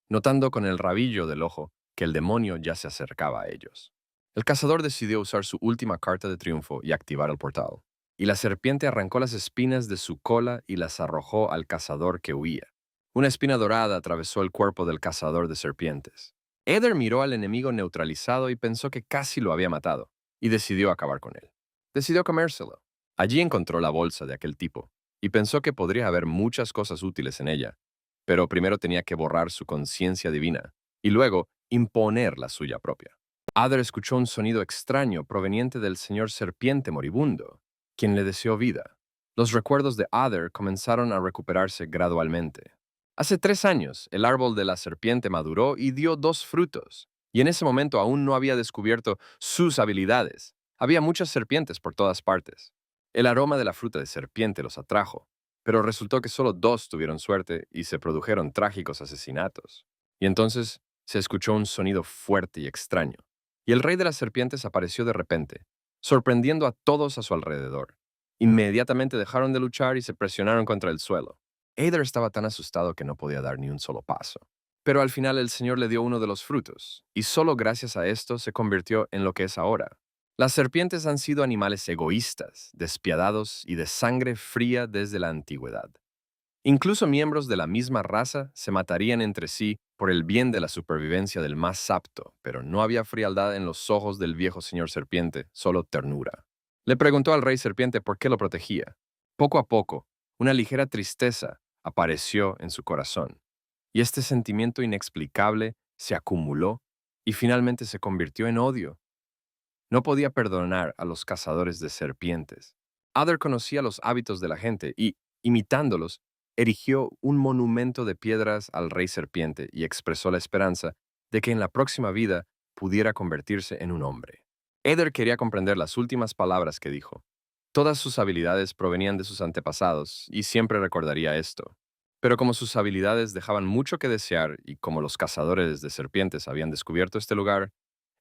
notando con el rabillo del ojo que el demonio ya se acercaba a ellos. El cazador decidió usar su última carta de triunfo y activar el portal. Y la serpiente arrancó las espinas de su cola y las arrojó al cazador que huía. Una espina dorada atravesó el cuerpo del cazador de serpientes. Eder miró al enemigo neutralizado y pensó que casi lo había matado, y decidió acabar con él. Decidió comérselo. Allí encontró la bolsa de aquel tipo, y pensó que podría haber muchas cosas útiles en ella, pero primero tenía que borrar su conciencia divina, y luego imponer la suya propia. Adder escuchó un sonido extraño proveniente del señor serpiente moribundo, quien le deseó vida. Los recuerdos de Adder comenzaron a recuperarse gradualmente. Hace 3 años, el árbol de la serpiente maduró y dio 2 frutos, y en ese momento aún no había descubierto sus habilidades. Había muchas serpientes por todas partes. El aroma de la fruta de serpiente los atrajo, pero resultó que solo 2 tuvieron suerte y se produjeron trágicos asesinatos. Y entonces se escuchó un sonido fuerte y extraño, y el rey de las serpientes apareció de repente, sorprendiendo a todos a su alrededor. Inmediatamente dejaron de luchar y se presionaron contra el suelo. Eider estaba tan asustado que no podía dar ni un solo paso. Pero al final el Señor le dio uno de los frutos, y solo gracias a esto se convirtió en lo que es ahora. Las serpientes han sido animales egoístas, despiadados y de sangre fría desde la antigüedad. Incluso miembros de la misma raza se matarían entre sí por el bien de la supervivencia del más apto, pero no había frialdad en los ojos del viejo señor serpiente, solo ternura. Le preguntó al rey serpiente por qué lo protegía. Poco a poco, una ligera tristeza apareció en su corazón, y este sentimiento inexplicable se acumuló y finalmente se convirtió en odio. No podía perdonar a los cazadores de serpientes. Adder conocía los hábitos de la gente y, imitándolos, erigió un monumento de piedras al rey serpiente y expresó la esperanza de que en la próxima vida pudiera convertirse en un hombre. Eder quería comprender las últimas palabras que dijo. Todas sus habilidades provenían de sus antepasados y siempre recordaría esto. Pero como sus habilidades dejaban mucho que desear y como los cazadores de serpientes habían descubierto este lugar,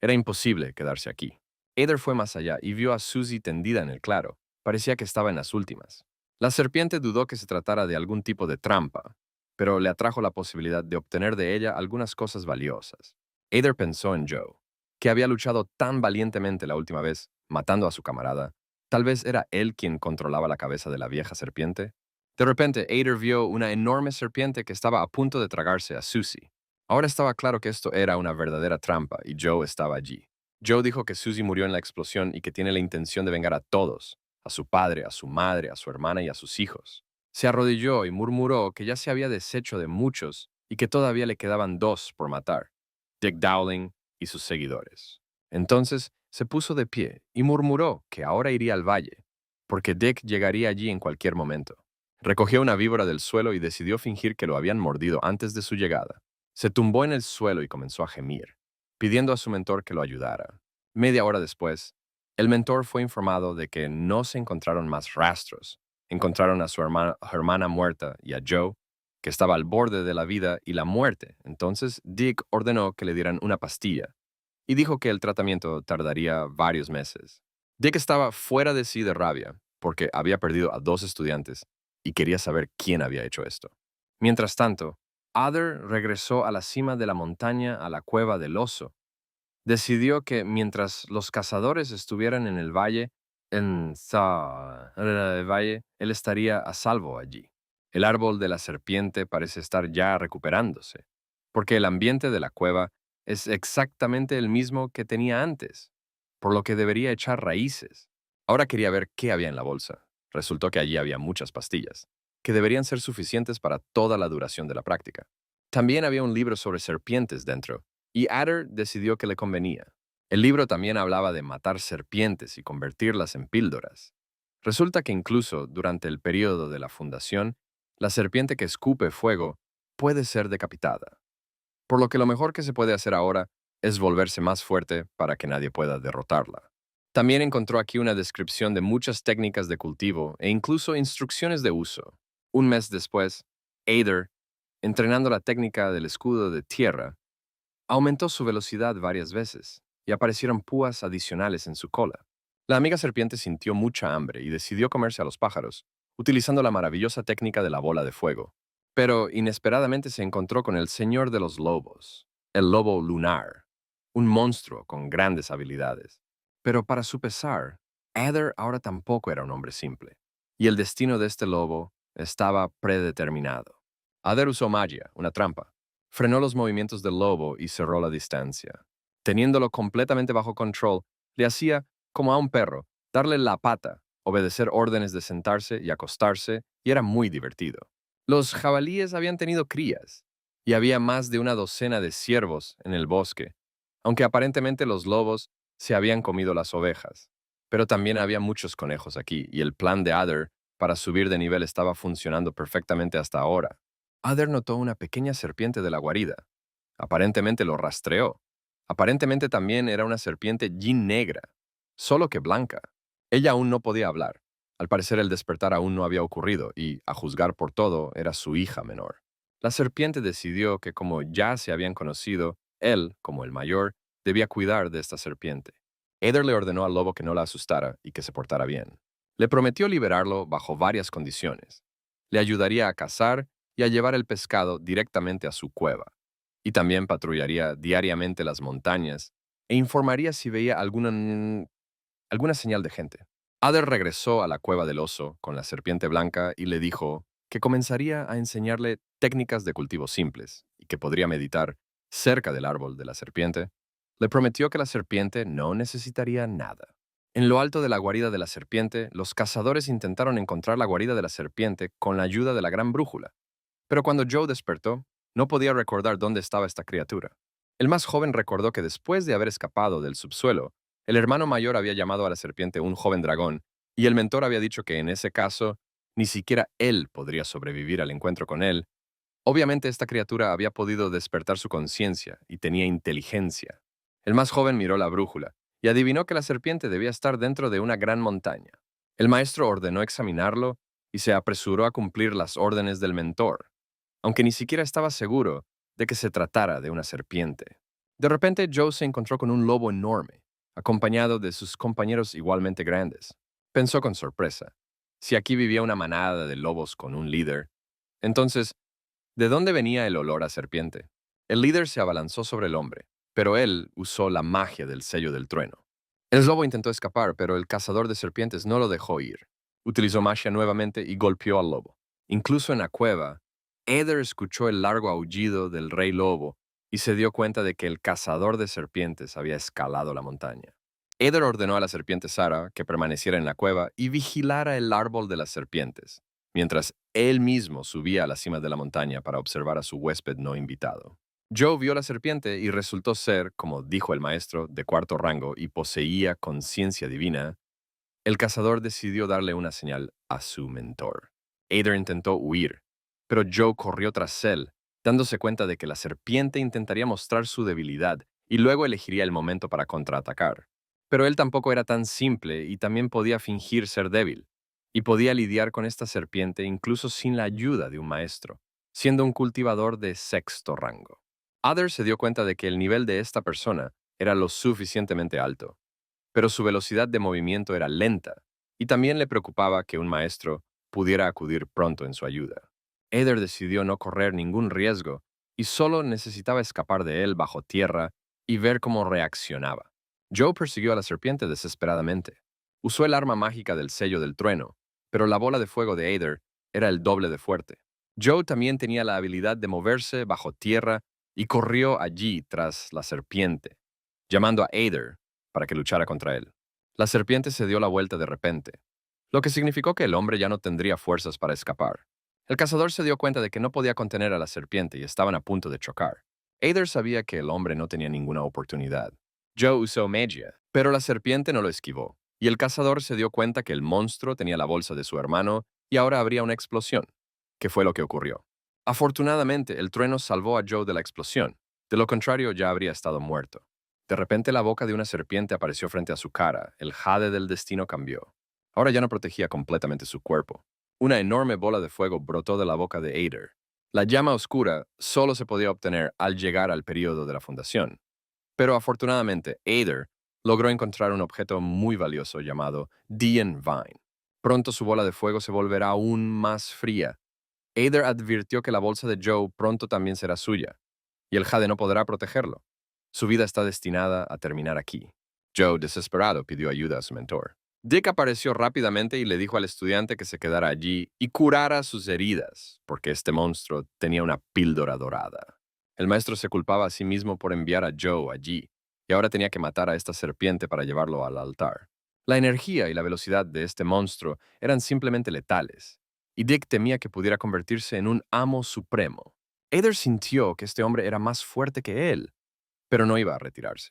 era imposible quedarse aquí. Eder fue más allá y vio a Susie tendida en el claro. Parecía que estaba en las últimas. La serpiente dudó que se tratara de algún tipo de trampa, pero le atrajo la posibilidad de obtener de ella algunas cosas valiosas. Eder pensó en Joe, que había luchado tan valientemente la última vez, matando a su camarada. Tal vez era él quien controlaba la cabeza de la vieja serpiente. De repente, Eder vio una enorme serpiente que estaba a punto de tragarse a Susie. Ahora estaba claro que esto era una verdadera trampa y Joe estaba allí. Joe dijo que Susie murió en la explosión y que tiene la intención de vengar a todos, a su padre, a su madre, a su hermana y a sus hijos. Se arrodilló y murmuró que ya se había deshecho de muchos y que todavía le quedaban dos por matar, Dick Dowling y sus seguidores. Entonces se puso de pie y murmuró que ahora iría al valle, porque Dick llegaría allí en cualquier momento. Recogió una víbora del suelo y decidió fingir que lo habían mordido antes de su llegada. Se tumbó en el suelo y comenzó a gemir, pidiendo a su mentor que lo ayudara. Media hora después, el mentor fue informado de que no se encontraron más rastros. Encontraron a su hermana muerta y a Joe, que estaba al borde de la vida y la muerte. Entonces Dick ordenó que le dieran una pastilla y dijo que el tratamiento tardaría varios meses. Dick estaba fuera de sí de rabia porque había perdido a dos estudiantes y quería saber quién había hecho esto. Mientras tanto, Adder regresó a la cima de la montaña a la cueva del oso. Decidió que mientras los cazadores estuvieran en el valle, él estaría a salvo allí. El árbol de la serpiente parece estar ya recuperándose, porque el ambiente de la cueva es exactamente el mismo que tenía antes, por lo que debería echar raíces. Ahora quería ver qué había en la bolsa. Resultó que allí había muchas pastillas, que deberían ser suficientes para toda la duración de la práctica. También había un libro sobre serpientes dentro, y Adder decidió que le convenía. El libro también hablaba de matar serpientes y convertirlas en píldoras. Resulta que incluso durante el período de la fundación, la serpiente que escupe fuego puede ser decapitada. Por lo que lo mejor que se puede hacer ahora es volverse más fuerte para que nadie pueda derrotarla. También encontró aquí una descripción de muchas técnicas de cultivo e incluso instrucciones de uso. Un mes después, Adder, entrenando la técnica del escudo de tierra, aumentó su velocidad varias veces y aparecieron púas adicionales en su cola. La amiga serpiente sintió mucha hambre y decidió comerse a los pájaros, utilizando la maravillosa técnica de la bola de fuego. Pero inesperadamente se encontró con el señor de los lobos, el lobo lunar, un monstruo con grandes habilidades. Pero para su pesar, Adder ahora tampoco era un hombre simple, y el destino de este lobo estaba predeterminado. Adder usó magia, una trampa, frenó los movimientos del lobo y cerró la distancia. Teniéndolo completamente bajo control, le hacía, como a un perro, darle la pata, obedecer órdenes de sentarse y acostarse, y era muy divertido. Los jabalíes habían tenido crías, y había más de una docena de ciervos en el bosque, aunque aparentemente los lobos se habían comido las ovejas. Pero también había muchos conejos aquí, y el plan de Adder para subir de nivel estaba funcionando perfectamente hasta ahora. Adder notó una pequeña serpiente de la guarida. Aparentemente lo rastreó. Aparentemente también era una serpiente yin negra, solo que blanca. Ella aún no podía hablar. Al parecer el despertar aún no había ocurrido y, a juzgar por todo, era su hija menor. La serpiente decidió que como ya se habían conocido, él, como el mayor, debía cuidar de esta serpiente. Eder le ordenó al lobo que no la asustara y que se portara bien. Le prometió liberarlo bajo varias condiciones. Le ayudaría a cazar y a llevar el pescado directamente a su cueva. Y también patrullaría diariamente las montañas e informaría si veía alguna señal de gente. Adder regresó a la cueva del oso con la serpiente blanca y le dijo que comenzaría a enseñarle técnicas de cultivo simples y que podría meditar cerca del árbol de la serpiente. Le prometió que la serpiente no necesitaría nada. En lo alto de la guarida de la serpiente, los cazadores intentaron encontrar la guarida de la serpiente con la ayuda de la gran brújula. Pero cuando Joe despertó, no podía recordar dónde estaba esta criatura. El más joven recordó que después de haber escapado del subsuelo, el hermano mayor había llamado a la serpiente un joven dragón, y el mentor había dicho que en ese caso, ni siquiera él podría sobrevivir al encuentro con él. Obviamente esta criatura había podido despertar su conciencia y tenía inteligencia. El más joven miró la brújula y adivinó que la serpiente debía estar dentro de una gran montaña. El maestro ordenó examinarlo y se apresuró a cumplir las órdenes del mentor, aunque ni siquiera estaba seguro de que se tratara de una serpiente. De repente, Joe se encontró con un lobo enorme, acompañado de sus compañeros igualmente grandes. Pensó con sorpresa, si aquí vivía una manada de lobos con un líder, entonces, ¿de dónde venía el olor a serpiente? El líder se abalanzó sobre el hombre, pero él usó la magia del sello del trueno. El lobo intentó escapar, pero el cazador de serpientes no lo dejó ir. Utilizó magia nuevamente y golpeó al lobo. Incluso en la cueva, Eder escuchó el largo aullido del rey lobo y se dio cuenta de que el cazador de serpientes había escalado la montaña. Eder ordenó a la serpiente Sara que permaneciera en la cueva y vigilara el árbol de las serpientes, mientras él mismo subía a la cima de la montaña para observar a su huésped no invitado. Joe vio la serpiente y resultó ser, como dijo el maestro, de cuarto rango y poseía conciencia divina. El cazador decidió darle una señal a su mentor. Eder intentó huir, pero Joe corrió tras él, dándose cuenta de que la serpiente intentaría mostrar su debilidad y luego elegiría el momento para contraatacar. Pero él tampoco era tan simple y también podía fingir ser débil, y podía lidiar con esta serpiente incluso sin la ayuda de un maestro, siendo un cultivador de sexto rango. Eder se dio cuenta de que el nivel de esta persona era lo suficientemente alto, pero su velocidad de movimiento era lenta, y también le preocupaba que un maestro pudiera acudir pronto en su ayuda. Eder decidió no correr ningún riesgo y solo necesitaba escapar de él bajo tierra y ver cómo reaccionaba. Joe persiguió a la serpiente desesperadamente. Usó el arma mágica del sello del trueno, pero la bola de fuego de Eder era el doble de fuerte. Joe también tenía la habilidad de moverse bajo tierra y corrió allí tras la serpiente, llamando a Eder para que luchara contra él. La serpiente se dio la vuelta de repente, lo que significó que el hombre ya no tendría fuerzas para escapar. El cazador se dio cuenta de que no podía contener a la serpiente y estaban a punto de chocar. Eder sabía que el hombre no tenía ninguna oportunidad. Joe usó magia, pero la serpiente no lo esquivó, y el cazador se dio cuenta que el monstruo tenía la bolsa de su hermano y ahora habría una explosión, que fue lo que ocurrió. Afortunadamente, el trueno salvó a Joe de la explosión, de lo contrario ya habría estado muerto. De repente la boca de una serpiente apareció frente a su cara, el jade del destino cambió. Ahora ya no protegía completamente su cuerpo. Una enorme bola de fuego brotó de la boca de Eder. La llama oscura solo se podía obtener al llegar al período de la fundación. Pero afortunadamente, Eder logró encontrar un objeto muy valioso llamado Dian Vine. Pronto su bola de fuego se volverá aún más fría. Eder advirtió que la bolsa de Joe pronto también será suya, y el jade no podrá protegerlo. Su vida está destinada a terminar aquí. Joe, desesperado, pidió ayuda a su mentor. Dick apareció rápidamente y le dijo al estudiante que se quedara allí y curara sus heridas, porque este monstruo tenía una píldora dorada. El maestro se culpaba a sí mismo por enviar a Joe allí, y ahora tenía que matar a esta serpiente para llevarlo al altar. La energía y la velocidad de este monstruo eran simplemente letales, y Dick temía que pudiera convertirse en un amo supremo. Eder sintió que este hombre era más fuerte que él, pero no iba a retirarse.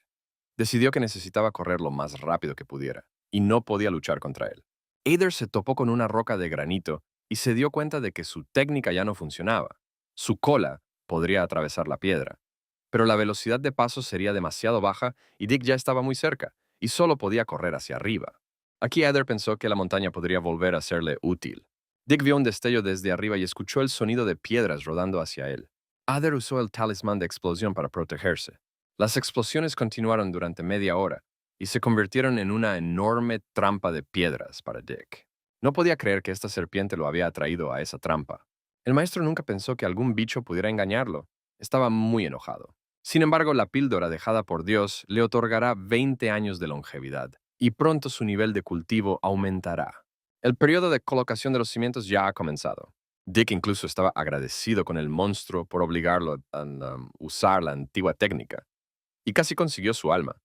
Decidió que necesitaba correr lo más rápido que pudiera, y no podía luchar contra él. Eder se topó con una roca de granito y se dio cuenta de que su técnica ya no funcionaba. Su cola podría atravesar la piedra, pero la velocidad de paso sería demasiado baja y Dick ya estaba muy cerca, y solo podía correr hacia arriba. Aquí Eder pensó que la montaña podría volver a serle útil. Dick vio un destello desde arriba y escuchó el sonido de piedras rodando hacia él. Eder usó el talismán de explosión para protegerse. Las explosiones continuaron durante media hora y se convirtieron en una enorme trampa de piedras para Dick. No podía creer que esta serpiente lo había atraído a esa trampa. El maestro nunca pensó que algún bicho pudiera engañarlo. Estaba muy enojado. Sin embargo, la píldora dejada por Dios le otorgará 20 años de longevidad, y pronto su nivel de cultivo aumentará. El periodo de colocación de los cimientos ya ha comenzado. Dick incluso estaba agradecido con el monstruo por obligarlo a usar la antigua técnica, y casi consiguió su alma.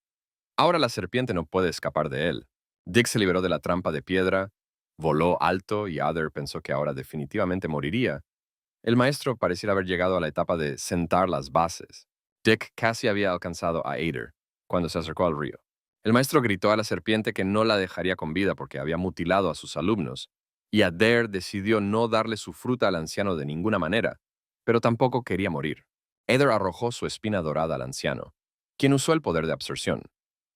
Ahora la serpiente no puede escapar de él. Dick se liberó de la trampa de piedra, voló alto y Eder pensó que ahora definitivamente moriría. El maestro pareciera haber llegado a la etapa de sentar las bases. Dick casi había alcanzado a Eder cuando se acercó al río. El maestro gritó a la serpiente que no la dejaría con vida porque había mutilado a sus alumnos, y Eder decidió no darle su fruta al anciano de ninguna manera, pero tampoco quería morir. Eder arrojó su espina dorada al anciano, quien usó el poder de absorción.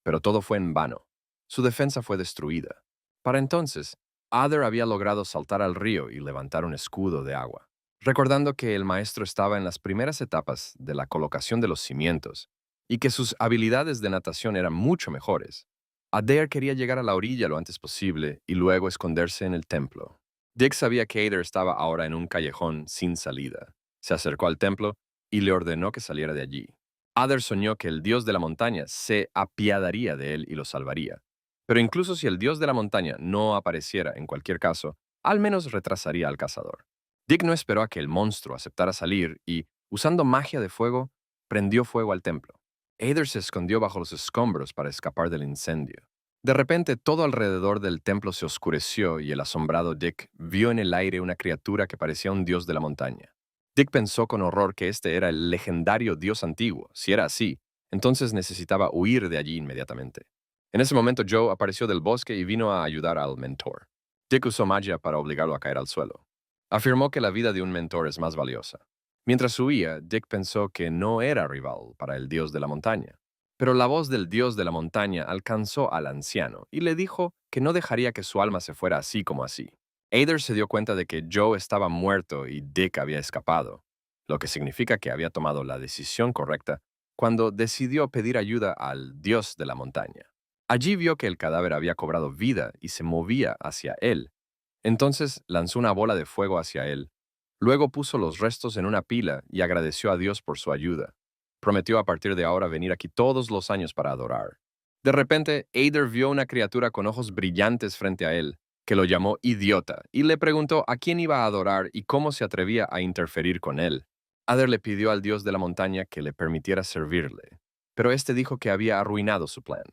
pero todo fue en vano. Su defensa fue destruida. Para entonces, Ader había logrado saltar al río y levantar un escudo de agua. Recordando que el maestro estaba en las primeras etapas de la colocación de los cimientos y que sus habilidades de natación eran mucho mejores, Adair quería llegar a la orilla lo antes posible y luego esconderse en el templo. Dick sabía que Adair estaba ahora en un callejón sin salida. Se acercó al templo y le ordenó que saliera de allí. Adair soñó que el dios de la montaña se apiadaría de él y lo salvaría. Pero incluso si el dios de la montaña no apareciera en cualquier caso, al menos retrasaría al cazador. Dick no esperó a que el monstruo aceptara salir y, usando magia de fuego, prendió fuego al templo. Adair se escondió bajo los escombros para escapar del incendio. De repente, todo alrededor del templo se oscureció y el asombrado Dick vio en el aire una criatura que parecía un dios de la montaña. Dick pensó con horror que este era el legendario dios antiguo. Si era así, entonces necesitaba huir de allí inmediatamente. En ese momento, Joe apareció del bosque y vino a ayudar al mentor. Dick usó magia para obligarlo a caer al suelo. Afirmó que la vida de un mentor es más valiosa. Mientras huía, Dick pensó que no era rival para el dios de la montaña. Pero la voz del dios de la montaña alcanzó al anciano y le dijo que no dejaría que su alma se fuera así como así. Adair se dio cuenta de que Joe estaba muerto y Dick había escapado, lo que significa que había tomado la decisión correcta cuando decidió pedir ayuda al dios de la montaña. Allí vio que el cadáver había cobrado vida y se movía hacia él. Entonces lanzó una bola de fuego hacia él. Luego puso los restos en una pila y agradeció a Dios por su ayuda. Prometió a partir de ahora venir aquí todos los años para adorar. De repente, Adair vio una criatura con ojos brillantes frente a él, que lo llamó idiota, y le preguntó a quién iba a adorar y cómo se atrevía a interferir con él. Adair le pidió al dios de la montaña que le permitiera servirle, pero este dijo que había arruinado su plan.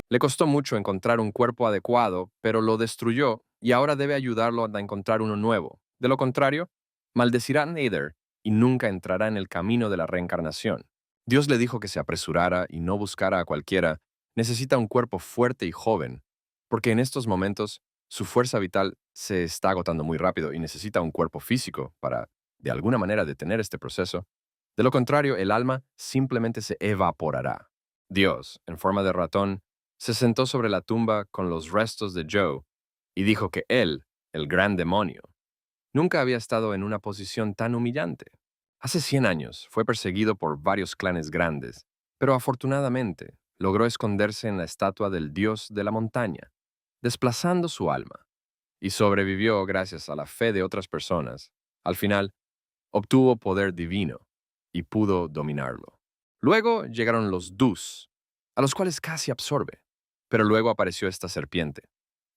Le costó mucho encontrar un cuerpo adecuado, pero lo destruyó y ahora debe ayudarlo a encontrar uno nuevo. De lo contrario, maldecirá a Adair y nunca entrará en el camino de la reencarnación. Dios le dijo que se apresurara y no buscara a cualquiera. Necesita un cuerpo fuerte y joven, porque en estos momentos su fuerza vital se está agotando muy rápido y necesita un cuerpo físico para, de alguna manera, detener este proceso. De lo contrario, el alma simplemente se evaporará. Dios, en forma de ratón, se sentó sobre la tumba con los restos de Joe y dijo que él, el gran demonio, nunca había estado en una posición tan humillante. Hace 100 años fue perseguido por varios clanes grandes, pero afortunadamente logró esconderse en la estatua del dios de la montaña, desplazando su alma, y sobrevivió gracias a la fe de otras personas. Al final, obtuvo poder divino y pudo dominarlo. Luego llegaron los Dus, a los cuales casi absorbe, pero luego apareció esta serpiente,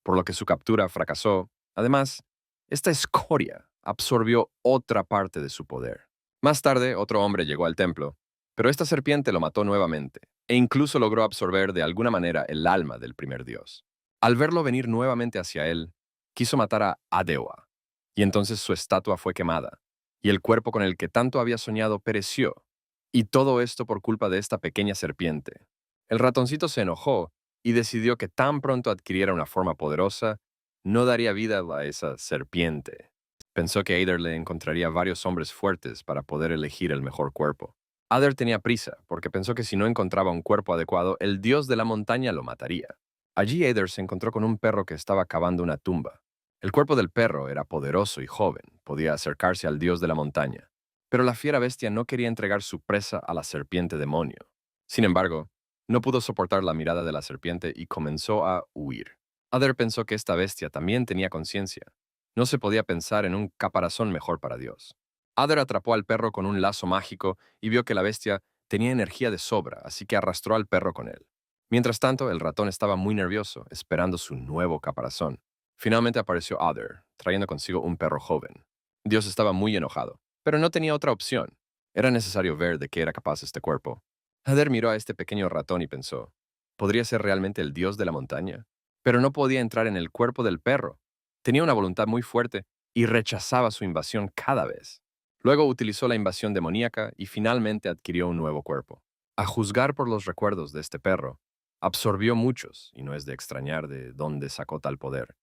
por lo que su captura fracasó. Además, esta escoria absorbió otra parte de su poder. Más tarde, otro hombre llegó al templo, pero esta serpiente lo mató nuevamente, e incluso logró absorber de alguna manera el alma del primer dios. Al verlo venir nuevamente hacia él, quiso matar a Adewa, y entonces su estatua fue quemada, y el cuerpo con el que tanto había soñado pereció, y todo esto por culpa de esta pequeña serpiente. El ratoncito se enojó y decidió que tan pronto adquiriera una forma poderosa, no daría vida a esa serpiente. Pensó que Adair le encontraría varios hombres fuertes para poder elegir el mejor cuerpo. Adair tenía prisa, porque pensó que si no encontraba un cuerpo adecuado, el dios de la montaña lo mataría. Allí Adair se encontró con un perro que estaba cavando una tumba. El cuerpo del perro era poderoso y joven, podía acercarse al dios de la montaña. Pero la fiera bestia no quería entregar su presa a la serpiente demonio. Sin embargo, no pudo soportar la mirada de la serpiente y comenzó a huir. Adair pensó que esta bestia también tenía conciencia. No se podía pensar en un caparazón mejor para Dios. Adair atrapó al perro con un lazo mágico y vio que la bestia tenía energía de sobra, así que arrastró al perro con él. Mientras tanto, el ratón estaba muy nervioso, esperando su nuevo caparazón. Finalmente apareció Adair, trayendo consigo un perro joven. Dios estaba muy enojado, pero no tenía otra opción. Era necesario ver de qué era capaz este cuerpo. Adair miró a este pequeño ratón y pensó, ¿podría ser realmente el dios de la montaña? Pero no podía entrar en el cuerpo del perro. Tenía una voluntad muy fuerte y rechazaba su invasión cada vez. Luego utilizó la invasión demoníaca y finalmente adquirió un nuevo cuerpo. A juzgar por los recuerdos de este perro, absorbió muchos, y no es de extrañar de dónde sacó tal poder.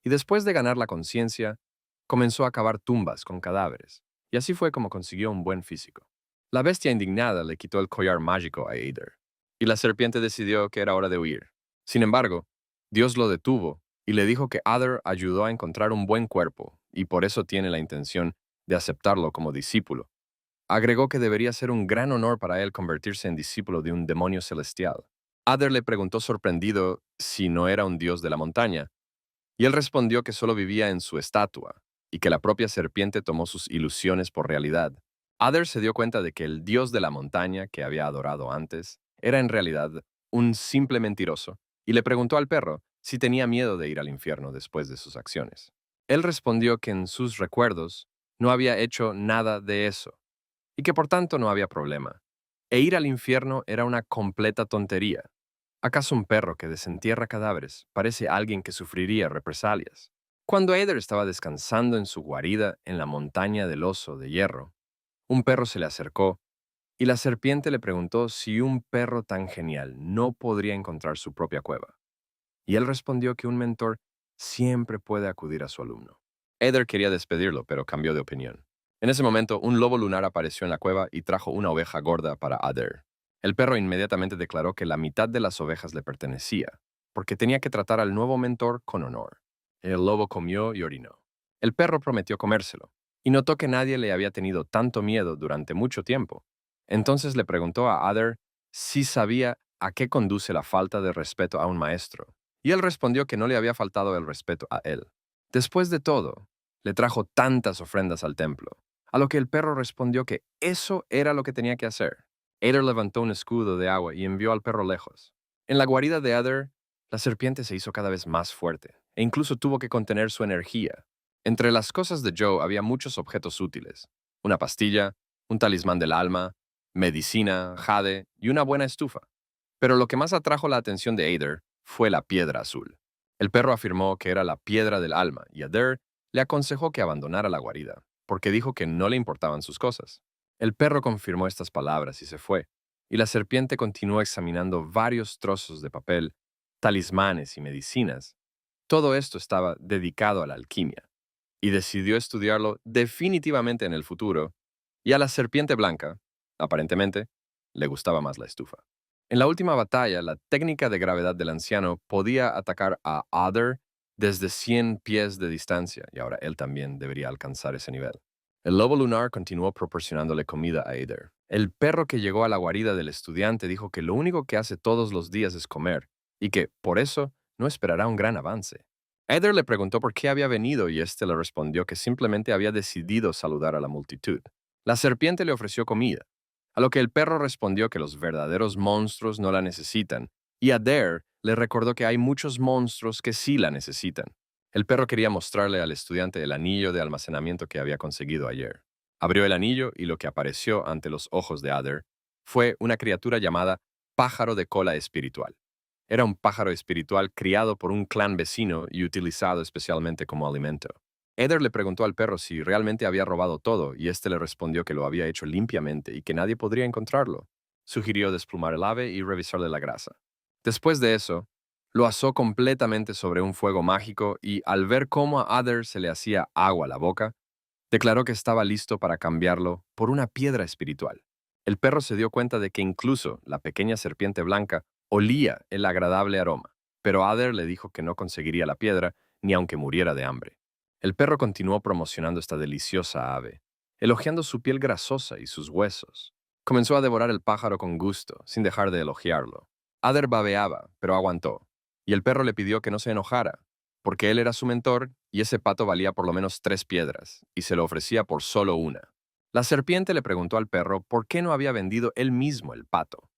Y después de ganar la conciencia, comenzó a cavar tumbas con cadáveres, y así fue como consiguió un buen físico. La bestia indignada le quitó el collar mágico a Adair. y la serpiente decidió que era hora de huir. Sin embargo, Dios lo detuvo y le dijo que Adar ayudó a encontrar un buen cuerpo y por eso tiene la intención de aceptarlo como discípulo. Agregó que debería ser un gran honor para él convertirse en discípulo de un demonio celestial. Adar le preguntó sorprendido si no era un dios de la montaña, y él respondió que solo vivía en su estatua y que la propia serpiente tomó sus ilusiones por realidad. Adar se dio cuenta de que el dios de la montaña que había adorado antes era en realidad un simple mentiroso y le preguntó al perro si tenía miedo de ir al infierno después de sus acciones. Él respondió que en sus recuerdos no había hecho nada de eso y que por tanto no había problema. E ir al infierno era una completa tontería. ¿Acaso un perro que desentierra cadáveres parece alguien que sufriría represalias? Cuando Eder estaba descansando en su guarida en la montaña del oso de hierro, un perro se le acercó y la serpiente le preguntó si un perro tan genial no podría encontrar su propia cueva. Y él respondió que un mentor siempre puede acudir a su alumno. Eder quería despedirlo, pero cambió de opinión. En ese momento, un lobo lunar apareció en la cueva y trajo una oveja gorda para Eder. El perro inmediatamente declaró que la mitad de las ovejas le pertenecía, porque tenía que tratar al nuevo mentor con honor. El lobo comió y orinó. El perro prometió comérselo, y notó que nadie le había tenido tanto miedo durante mucho tiempo. Entonces le preguntó a Eder si sabía a qué conduce la falta de respeto a un maestro, y él respondió que no le había faltado el respeto a él. Después de todo, le trajo tantas ofrendas al templo, a lo que el perro respondió que eso era lo que tenía que hacer. Eder levantó un escudo de agua y envió al perro lejos. En la guarida de Eder, la serpiente se hizo cada vez más fuerte, e incluso tuvo que contener su energía. Entre las cosas de Joe había muchos objetos útiles: una pastilla, un talismán del alma, medicina, jade y una buena estufa. Pero lo que más atrajo la atención de Eder fue la piedra azul. El perro afirmó que era la piedra del alma y Eder le aconsejó que abandonara la guarida, porque dijo que no le importaban sus cosas. El perro confirmó estas palabras y se fue, y la serpiente continuó examinando varios trozos de papel, talismanes y medicinas. Todo esto estaba dedicado a la alquimia, y decidió estudiarlo definitivamente en el futuro, y a la serpiente blanca, aparentemente, le gustaba más la estufa. En la última batalla, la técnica de gravedad del anciano podía atacar a Adar desde 100 pies de distancia, y ahora él también debería alcanzar ese nivel. El lobo lunar continuó proporcionándole comida a Eder. El perro que llegó a la guarida del estudiante dijo que lo único que hace todos los días es comer, y que, por eso, no esperará un gran avance. Eder le preguntó por qué había venido y éste le respondió que simplemente había decidido saludar a la multitud. La serpiente le ofreció comida, a lo que el perro respondió que los verdaderos monstruos no la necesitan, y Eder le recordó que hay muchos monstruos que sí la necesitan. El perro quería mostrarle al estudiante el anillo de almacenamiento que había conseguido ayer. Abrió el anillo y lo que apareció ante los ojos de Eder fue una criatura llamada pájaro de cola espiritual. Era un pájaro espiritual criado por un clan vecino y utilizado especialmente como alimento. Eder le preguntó al perro si realmente había robado todo y éste le respondió que lo había hecho limpiamente y que nadie podría encontrarlo. Sugirió desplumar el ave y revisarle la grasa. Después de eso, lo asó completamente sobre un fuego mágico y, al ver cómo a Eder se le hacía agua a la boca, declaró que estaba listo para cambiarlo por una piedra espiritual. El perro se dio cuenta de que incluso la pequeña serpiente blanca olía el agradable aroma, pero Eder le dijo que no conseguiría la piedra ni aunque muriera de hambre. El perro continuó promocionando esta deliciosa ave, elogiando su piel grasosa y sus huesos. Comenzó a devorar el pájaro con gusto, sin dejar de elogiarlo. Eder babeaba, pero aguantó, y el perro le pidió que no se enojara, porque él era su mentor y ese pato valía por lo menos 3 piedras, y se lo ofrecía por solo una. La serpiente le preguntó al perro por qué no había vendido él mismo el pato,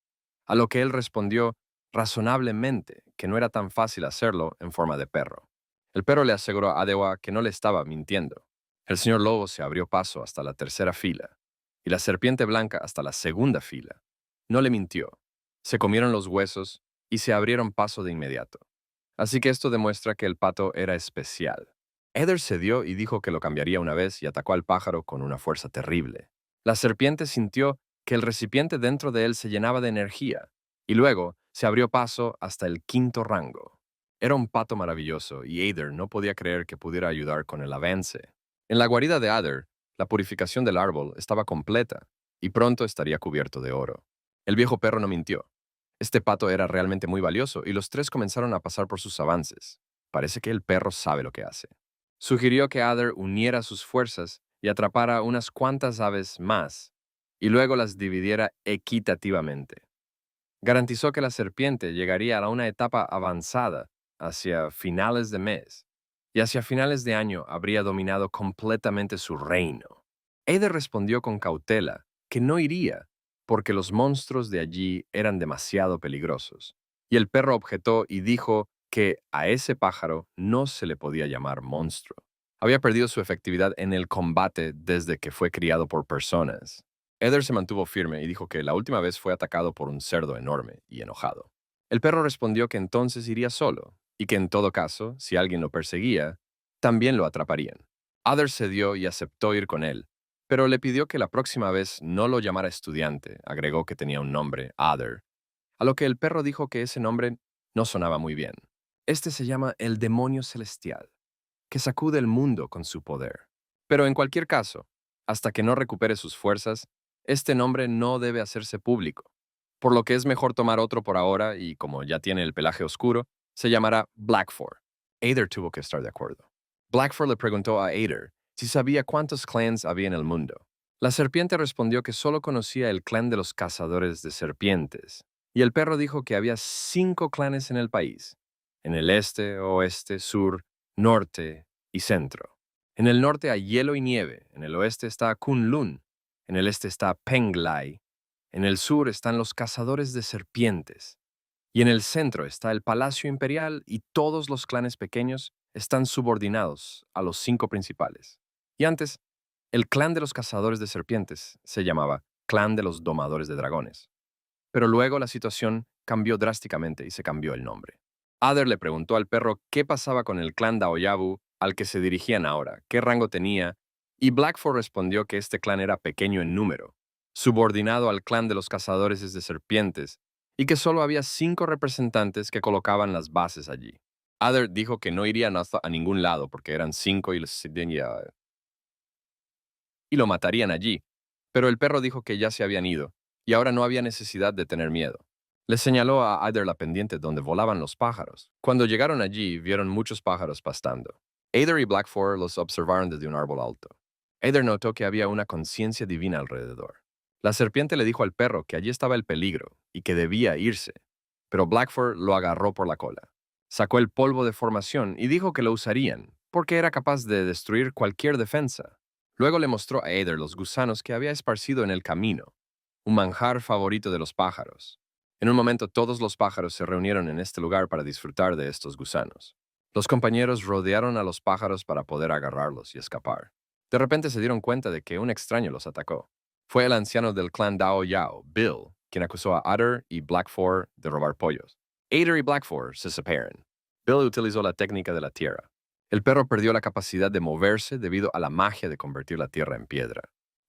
a lo que él respondió razonablemente que no era tan fácil hacerlo en forma de perro. El perro le aseguró a Adewa que no le estaba mintiendo. El señor lobo se abrió paso hasta la tercera fila, y la serpiente blanca hasta la segunda fila. No le mintió. Se comieron los huesos y se abrieron paso de inmediato. Así que esto demuestra que el pato era especial. Eder cedió y dijo que lo cambiaría una vez y atacó al pájaro con una fuerza terrible. La serpiente sintió que el recipiente dentro de él se llenaba de energía, y luego se abrió paso hasta el quinto rango. Era un pato maravilloso, y Eder no podía creer que pudiera ayudar con el avance. En la guarida de Eder, la purificación del árbol estaba completa, y pronto estaría cubierto de oro. El viejo perro no mintió. Este pato era realmente muy valioso y los tres comenzaron a pasar por sus avances. Parece que el perro sabe lo que hace. Sugirió que Adder uniera sus fuerzas y atrapara unas cuantas aves más, y luego las dividiera equitativamente. Garantizó que la serpiente llegaría a una etapa avanzada hacia finales de mes, y hacia finales de año habría dominado completamente su reino. Eder respondió con cautela que no iría, porque los monstruos de allí eran demasiado peligrosos. Y el perro objetó y dijo que a ese pájaro no se le podía llamar monstruo. Había perdido su efectividad en el combate desde que fue criado por personas. Eder se mantuvo firme y dijo que la última vez fue atacado por un cerdo enorme y enojado. El perro respondió que entonces iría solo, y que en todo caso, si alguien lo perseguía, también lo atraparían. Adder cedió y aceptó ir con él, pero le pidió que la próxima vez no lo llamara estudiante, agregó que tenía un nombre, Adder, a lo que el perro dijo que ese nombre no sonaba muy bien. Este se llama el demonio celestial, que sacude el mundo con su poder. Pero en cualquier caso, hasta que no recupere sus fuerzas, este nombre no debe hacerse público, por lo que es mejor tomar otro por ahora y como ya tiene el pelaje oscuro, se llamará Blackford. Ader tuvo que estar de acuerdo. Blackford le preguntó a Ader si sabía cuántos clans había en el mundo. La serpiente respondió que solo conocía el clan de los cazadores de serpientes, y el perro dijo que había 5 clanes en el país, en el este, oeste, sur, norte y centro. En el norte hay hielo y nieve, en el oeste está Kunlun, en el este está Penglai, en el sur están los cazadores de serpientes, y en el centro está el Palacio Imperial y todos los clanes pequeños están subordinados a los 5 principales. Y antes, el clan de los cazadores de serpientes se llamaba Clan de los Domadores de Dragones. Pero luego la situación cambió drásticamente y se cambió el nombre. Adder le preguntó al perro qué pasaba con el clan Daoyabu al que se dirigían ahora, qué rango tenía, y Blackford respondió que este clan era pequeño en número, subordinado al clan de los cazadores de serpientes, y que solo había 5 representantes que colocaban las bases allí. Adder dijo que no irían a ningún lado porque eran 5 y lo matarían allí, pero el perro dijo que ya se habían ido, y ahora no había necesidad de tener miedo. Le señaló a Ader la pendiente donde volaban los pájaros. Cuando llegaron allí, vieron muchos pájaros pastando. Ader y Blackford los observaron desde un árbol alto. Ader notó que había una conciencia divina alrededor. La serpiente le dijo al perro que allí estaba el peligro y que debía irse, pero Blackford lo agarró por la cola. Sacó el polvo de formación y dijo que lo usarían, porque era capaz de destruir cualquier defensa. Luego le mostró a Ader los gusanos que había esparcido en el camino, un manjar favorito de los pájaros. En un momento todos los pájaros se reunieron en este lugar para disfrutar de estos gusanos. Los compañeros rodearon a los pájaros para poder agarrarlos y escapar. De repente se dieron cuenta de que un extraño los atacó. Fue el anciano del clan Dao Yao, Bill, quien acusó a Adder y Blackford de robar pollos. Ader y Blackford se separan. Bill utilizó la técnica de la tierra. El perro perdió la capacidad de moverse debido a la magia de convertir la tierra en piedra.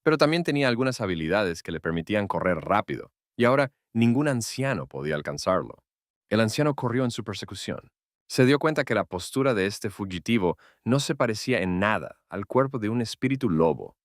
Pero también tenía algunas habilidades que le permitían correr rápido, y ahora ningún anciano podía alcanzarlo. El anciano corrió en su persecución. Se dio cuenta que la postura de este fugitivo no se parecía en nada al cuerpo de un espíritu lobo.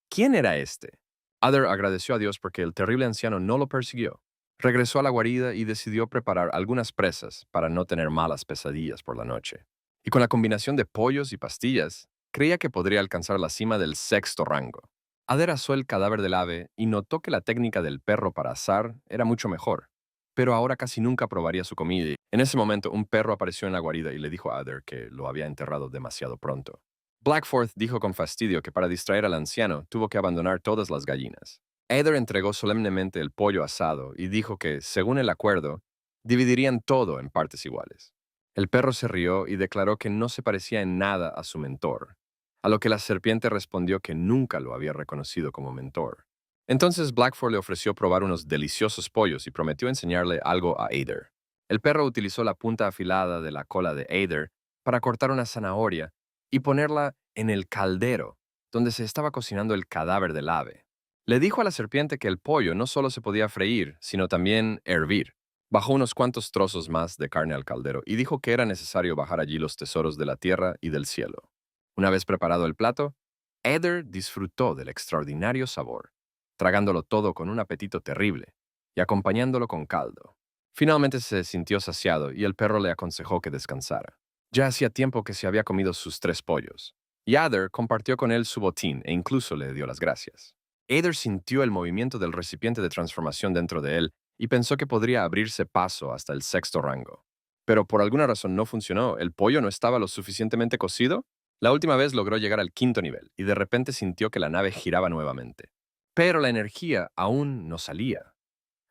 ¿Quién era este? Adder agradeció a Dios porque el terrible anciano no lo persiguió. Regresó a la guarida y decidió preparar algunas presas para no tener malas pesadillas por la noche. Y con la combinación de pollos y pastillas, creía que podría alcanzar la cima del 6.º rango. Adder asó el cadáver del ave y notó que la técnica del perro para asar era mucho mejor, pero ahora casi nunca probaría su comida. En ese momento, un perro apareció en la guarida y le dijo a Adder que lo había enterrado demasiado pronto. Blackford dijo con fastidio que para distraer al anciano tuvo que abandonar todas las gallinas. Adder entregó solemnemente el pollo asado y dijo que, según el acuerdo, dividirían todo en partes iguales. El perro se rió y declaró que no se parecía en nada a su mentor, a lo que la serpiente respondió que nunca lo había reconocido como mentor. Entonces Blackford le ofreció probar unos deliciosos pollos y prometió enseñarle algo a Ader. El perro utilizó la punta afilada de la cola de Ader para cortar una zanahoria y ponerla en el caldero, donde se estaba cocinando el cadáver del ave. Le dijo a la serpiente que el pollo no solo se podía freír, sino también hervir. Bajó unos cuantos trozos más de carne al caldero y dijo que era necesario bajar allí los tesoros de la tierra y del cielo. Una vez preparado el plato, Eder disfrutó del extraordinario sabor, tragándolo todo con un apetito terrible y acompañándolo con caldo. Finalmente se sintió saciado y el perro le aconsejó que descansara. Ya hacía tiempo que se había comido sus 3 pollos. Y Adder compartió con él su botín e incluso le dio las gracias. Adder sintió el movimiento del recipiente de transformación dentro de él y pensó que podría abrirse paso hasta el 6.º rango. Pero por alguna razón no funcionó. ¿El pollo no estaba lo suficientemente cocido? La última vez logró llegar al 5.º nivel y de repente sintió que la nave giraba nuevamente. Pero la energía aún no salía.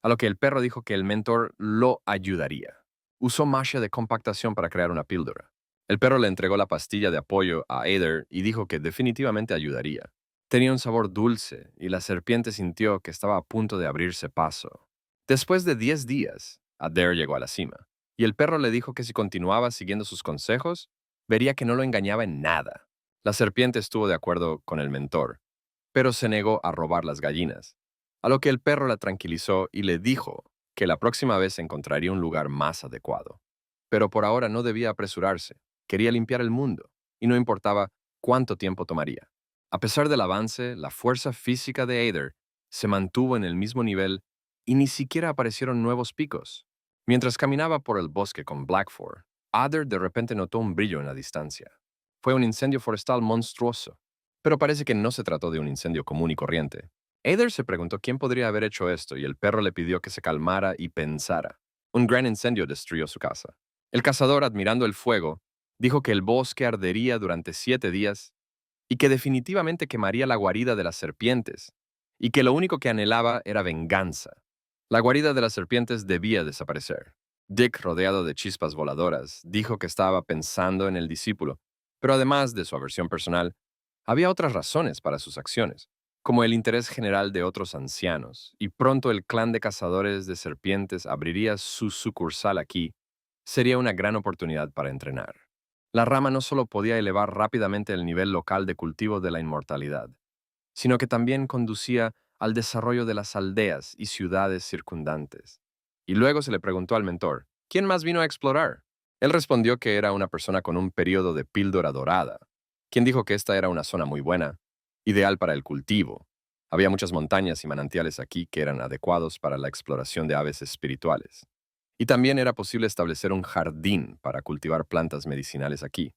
A lo que el perro dijo que el mentor lo ayudaría. Usó magia de compactación para crear una píldora. El perro le entregó la pastilla de apoyo a Ader y dijo que definitivamente ayudaría. Tenía un sabor dulce y la serpiente sintió que estaba a punto de abrirse paso. Después de 10 días, Adair llegó a la cima, y el perro le dijo que si continuaba siguiendo sus consejos, vería que no lo engañaba en nada. La serpiente estuvo de acuerdo con el mentor, pero se negó a robar las gallinas, a lo que el perro la tranquilizó y le dijo que la próxima vez encontraría un lugar más adecuado. Pero por ahora no debía apresurarse, quería limpiar el mundo, y no importaba cuánto tiempo tomaría. A pesar del avance, la fuerza física de Ader se mantuvo en el mismo nivel y ni siquiera aparecieron nuevos picos. Mientras caminaba por el bosque con Blackford, Ader de repente notó un brillo en la distancia. Fue un incendio forestal monstruoso, pero parece que no se trató de un incendio común y corriente. Ader se preguntó quién podría haber hecho esto y el perro le pidió que se calmara y pensara. Un gran incendio destruyó su casa. El cazador, admirando el fuego, dijo que el bosque ardería durante 7 días y que definitivamente quemaría la guarida de las serpientes, y que lo único que anhelaba era venganza. La guarida de las serpientes debía desaparecer. Dick, rodeado de chispas voladoras, dijo que estaba pensando en el discípulo, pero además de su aversión personal, había otras razones para sus acciones, como el interés general de otros ancianos, y pronto el clan de cazadores de serpientes abriría su sucursal aquí. Sería una gran oportunidad para entrenar. La rama no solo podía elevar rápidamente el nivel local de cultivo de la inmortalidad, sino que también conducía al desarrollo de las aldeas y ciudades circundantes. Y luego se le preguntó al mentor, ¿quién más vino a explorar? Él respondió que era una persona con un periodo de píldora dorada, quien dijo que esta era una zona muy buena, ideal para el cultivo. Había muchas montañas y manantiales aquí que eran adecuados para la exploración de aves espirituales. Y también era posible establecer un jardín para cultivar plantas medicinales aquí.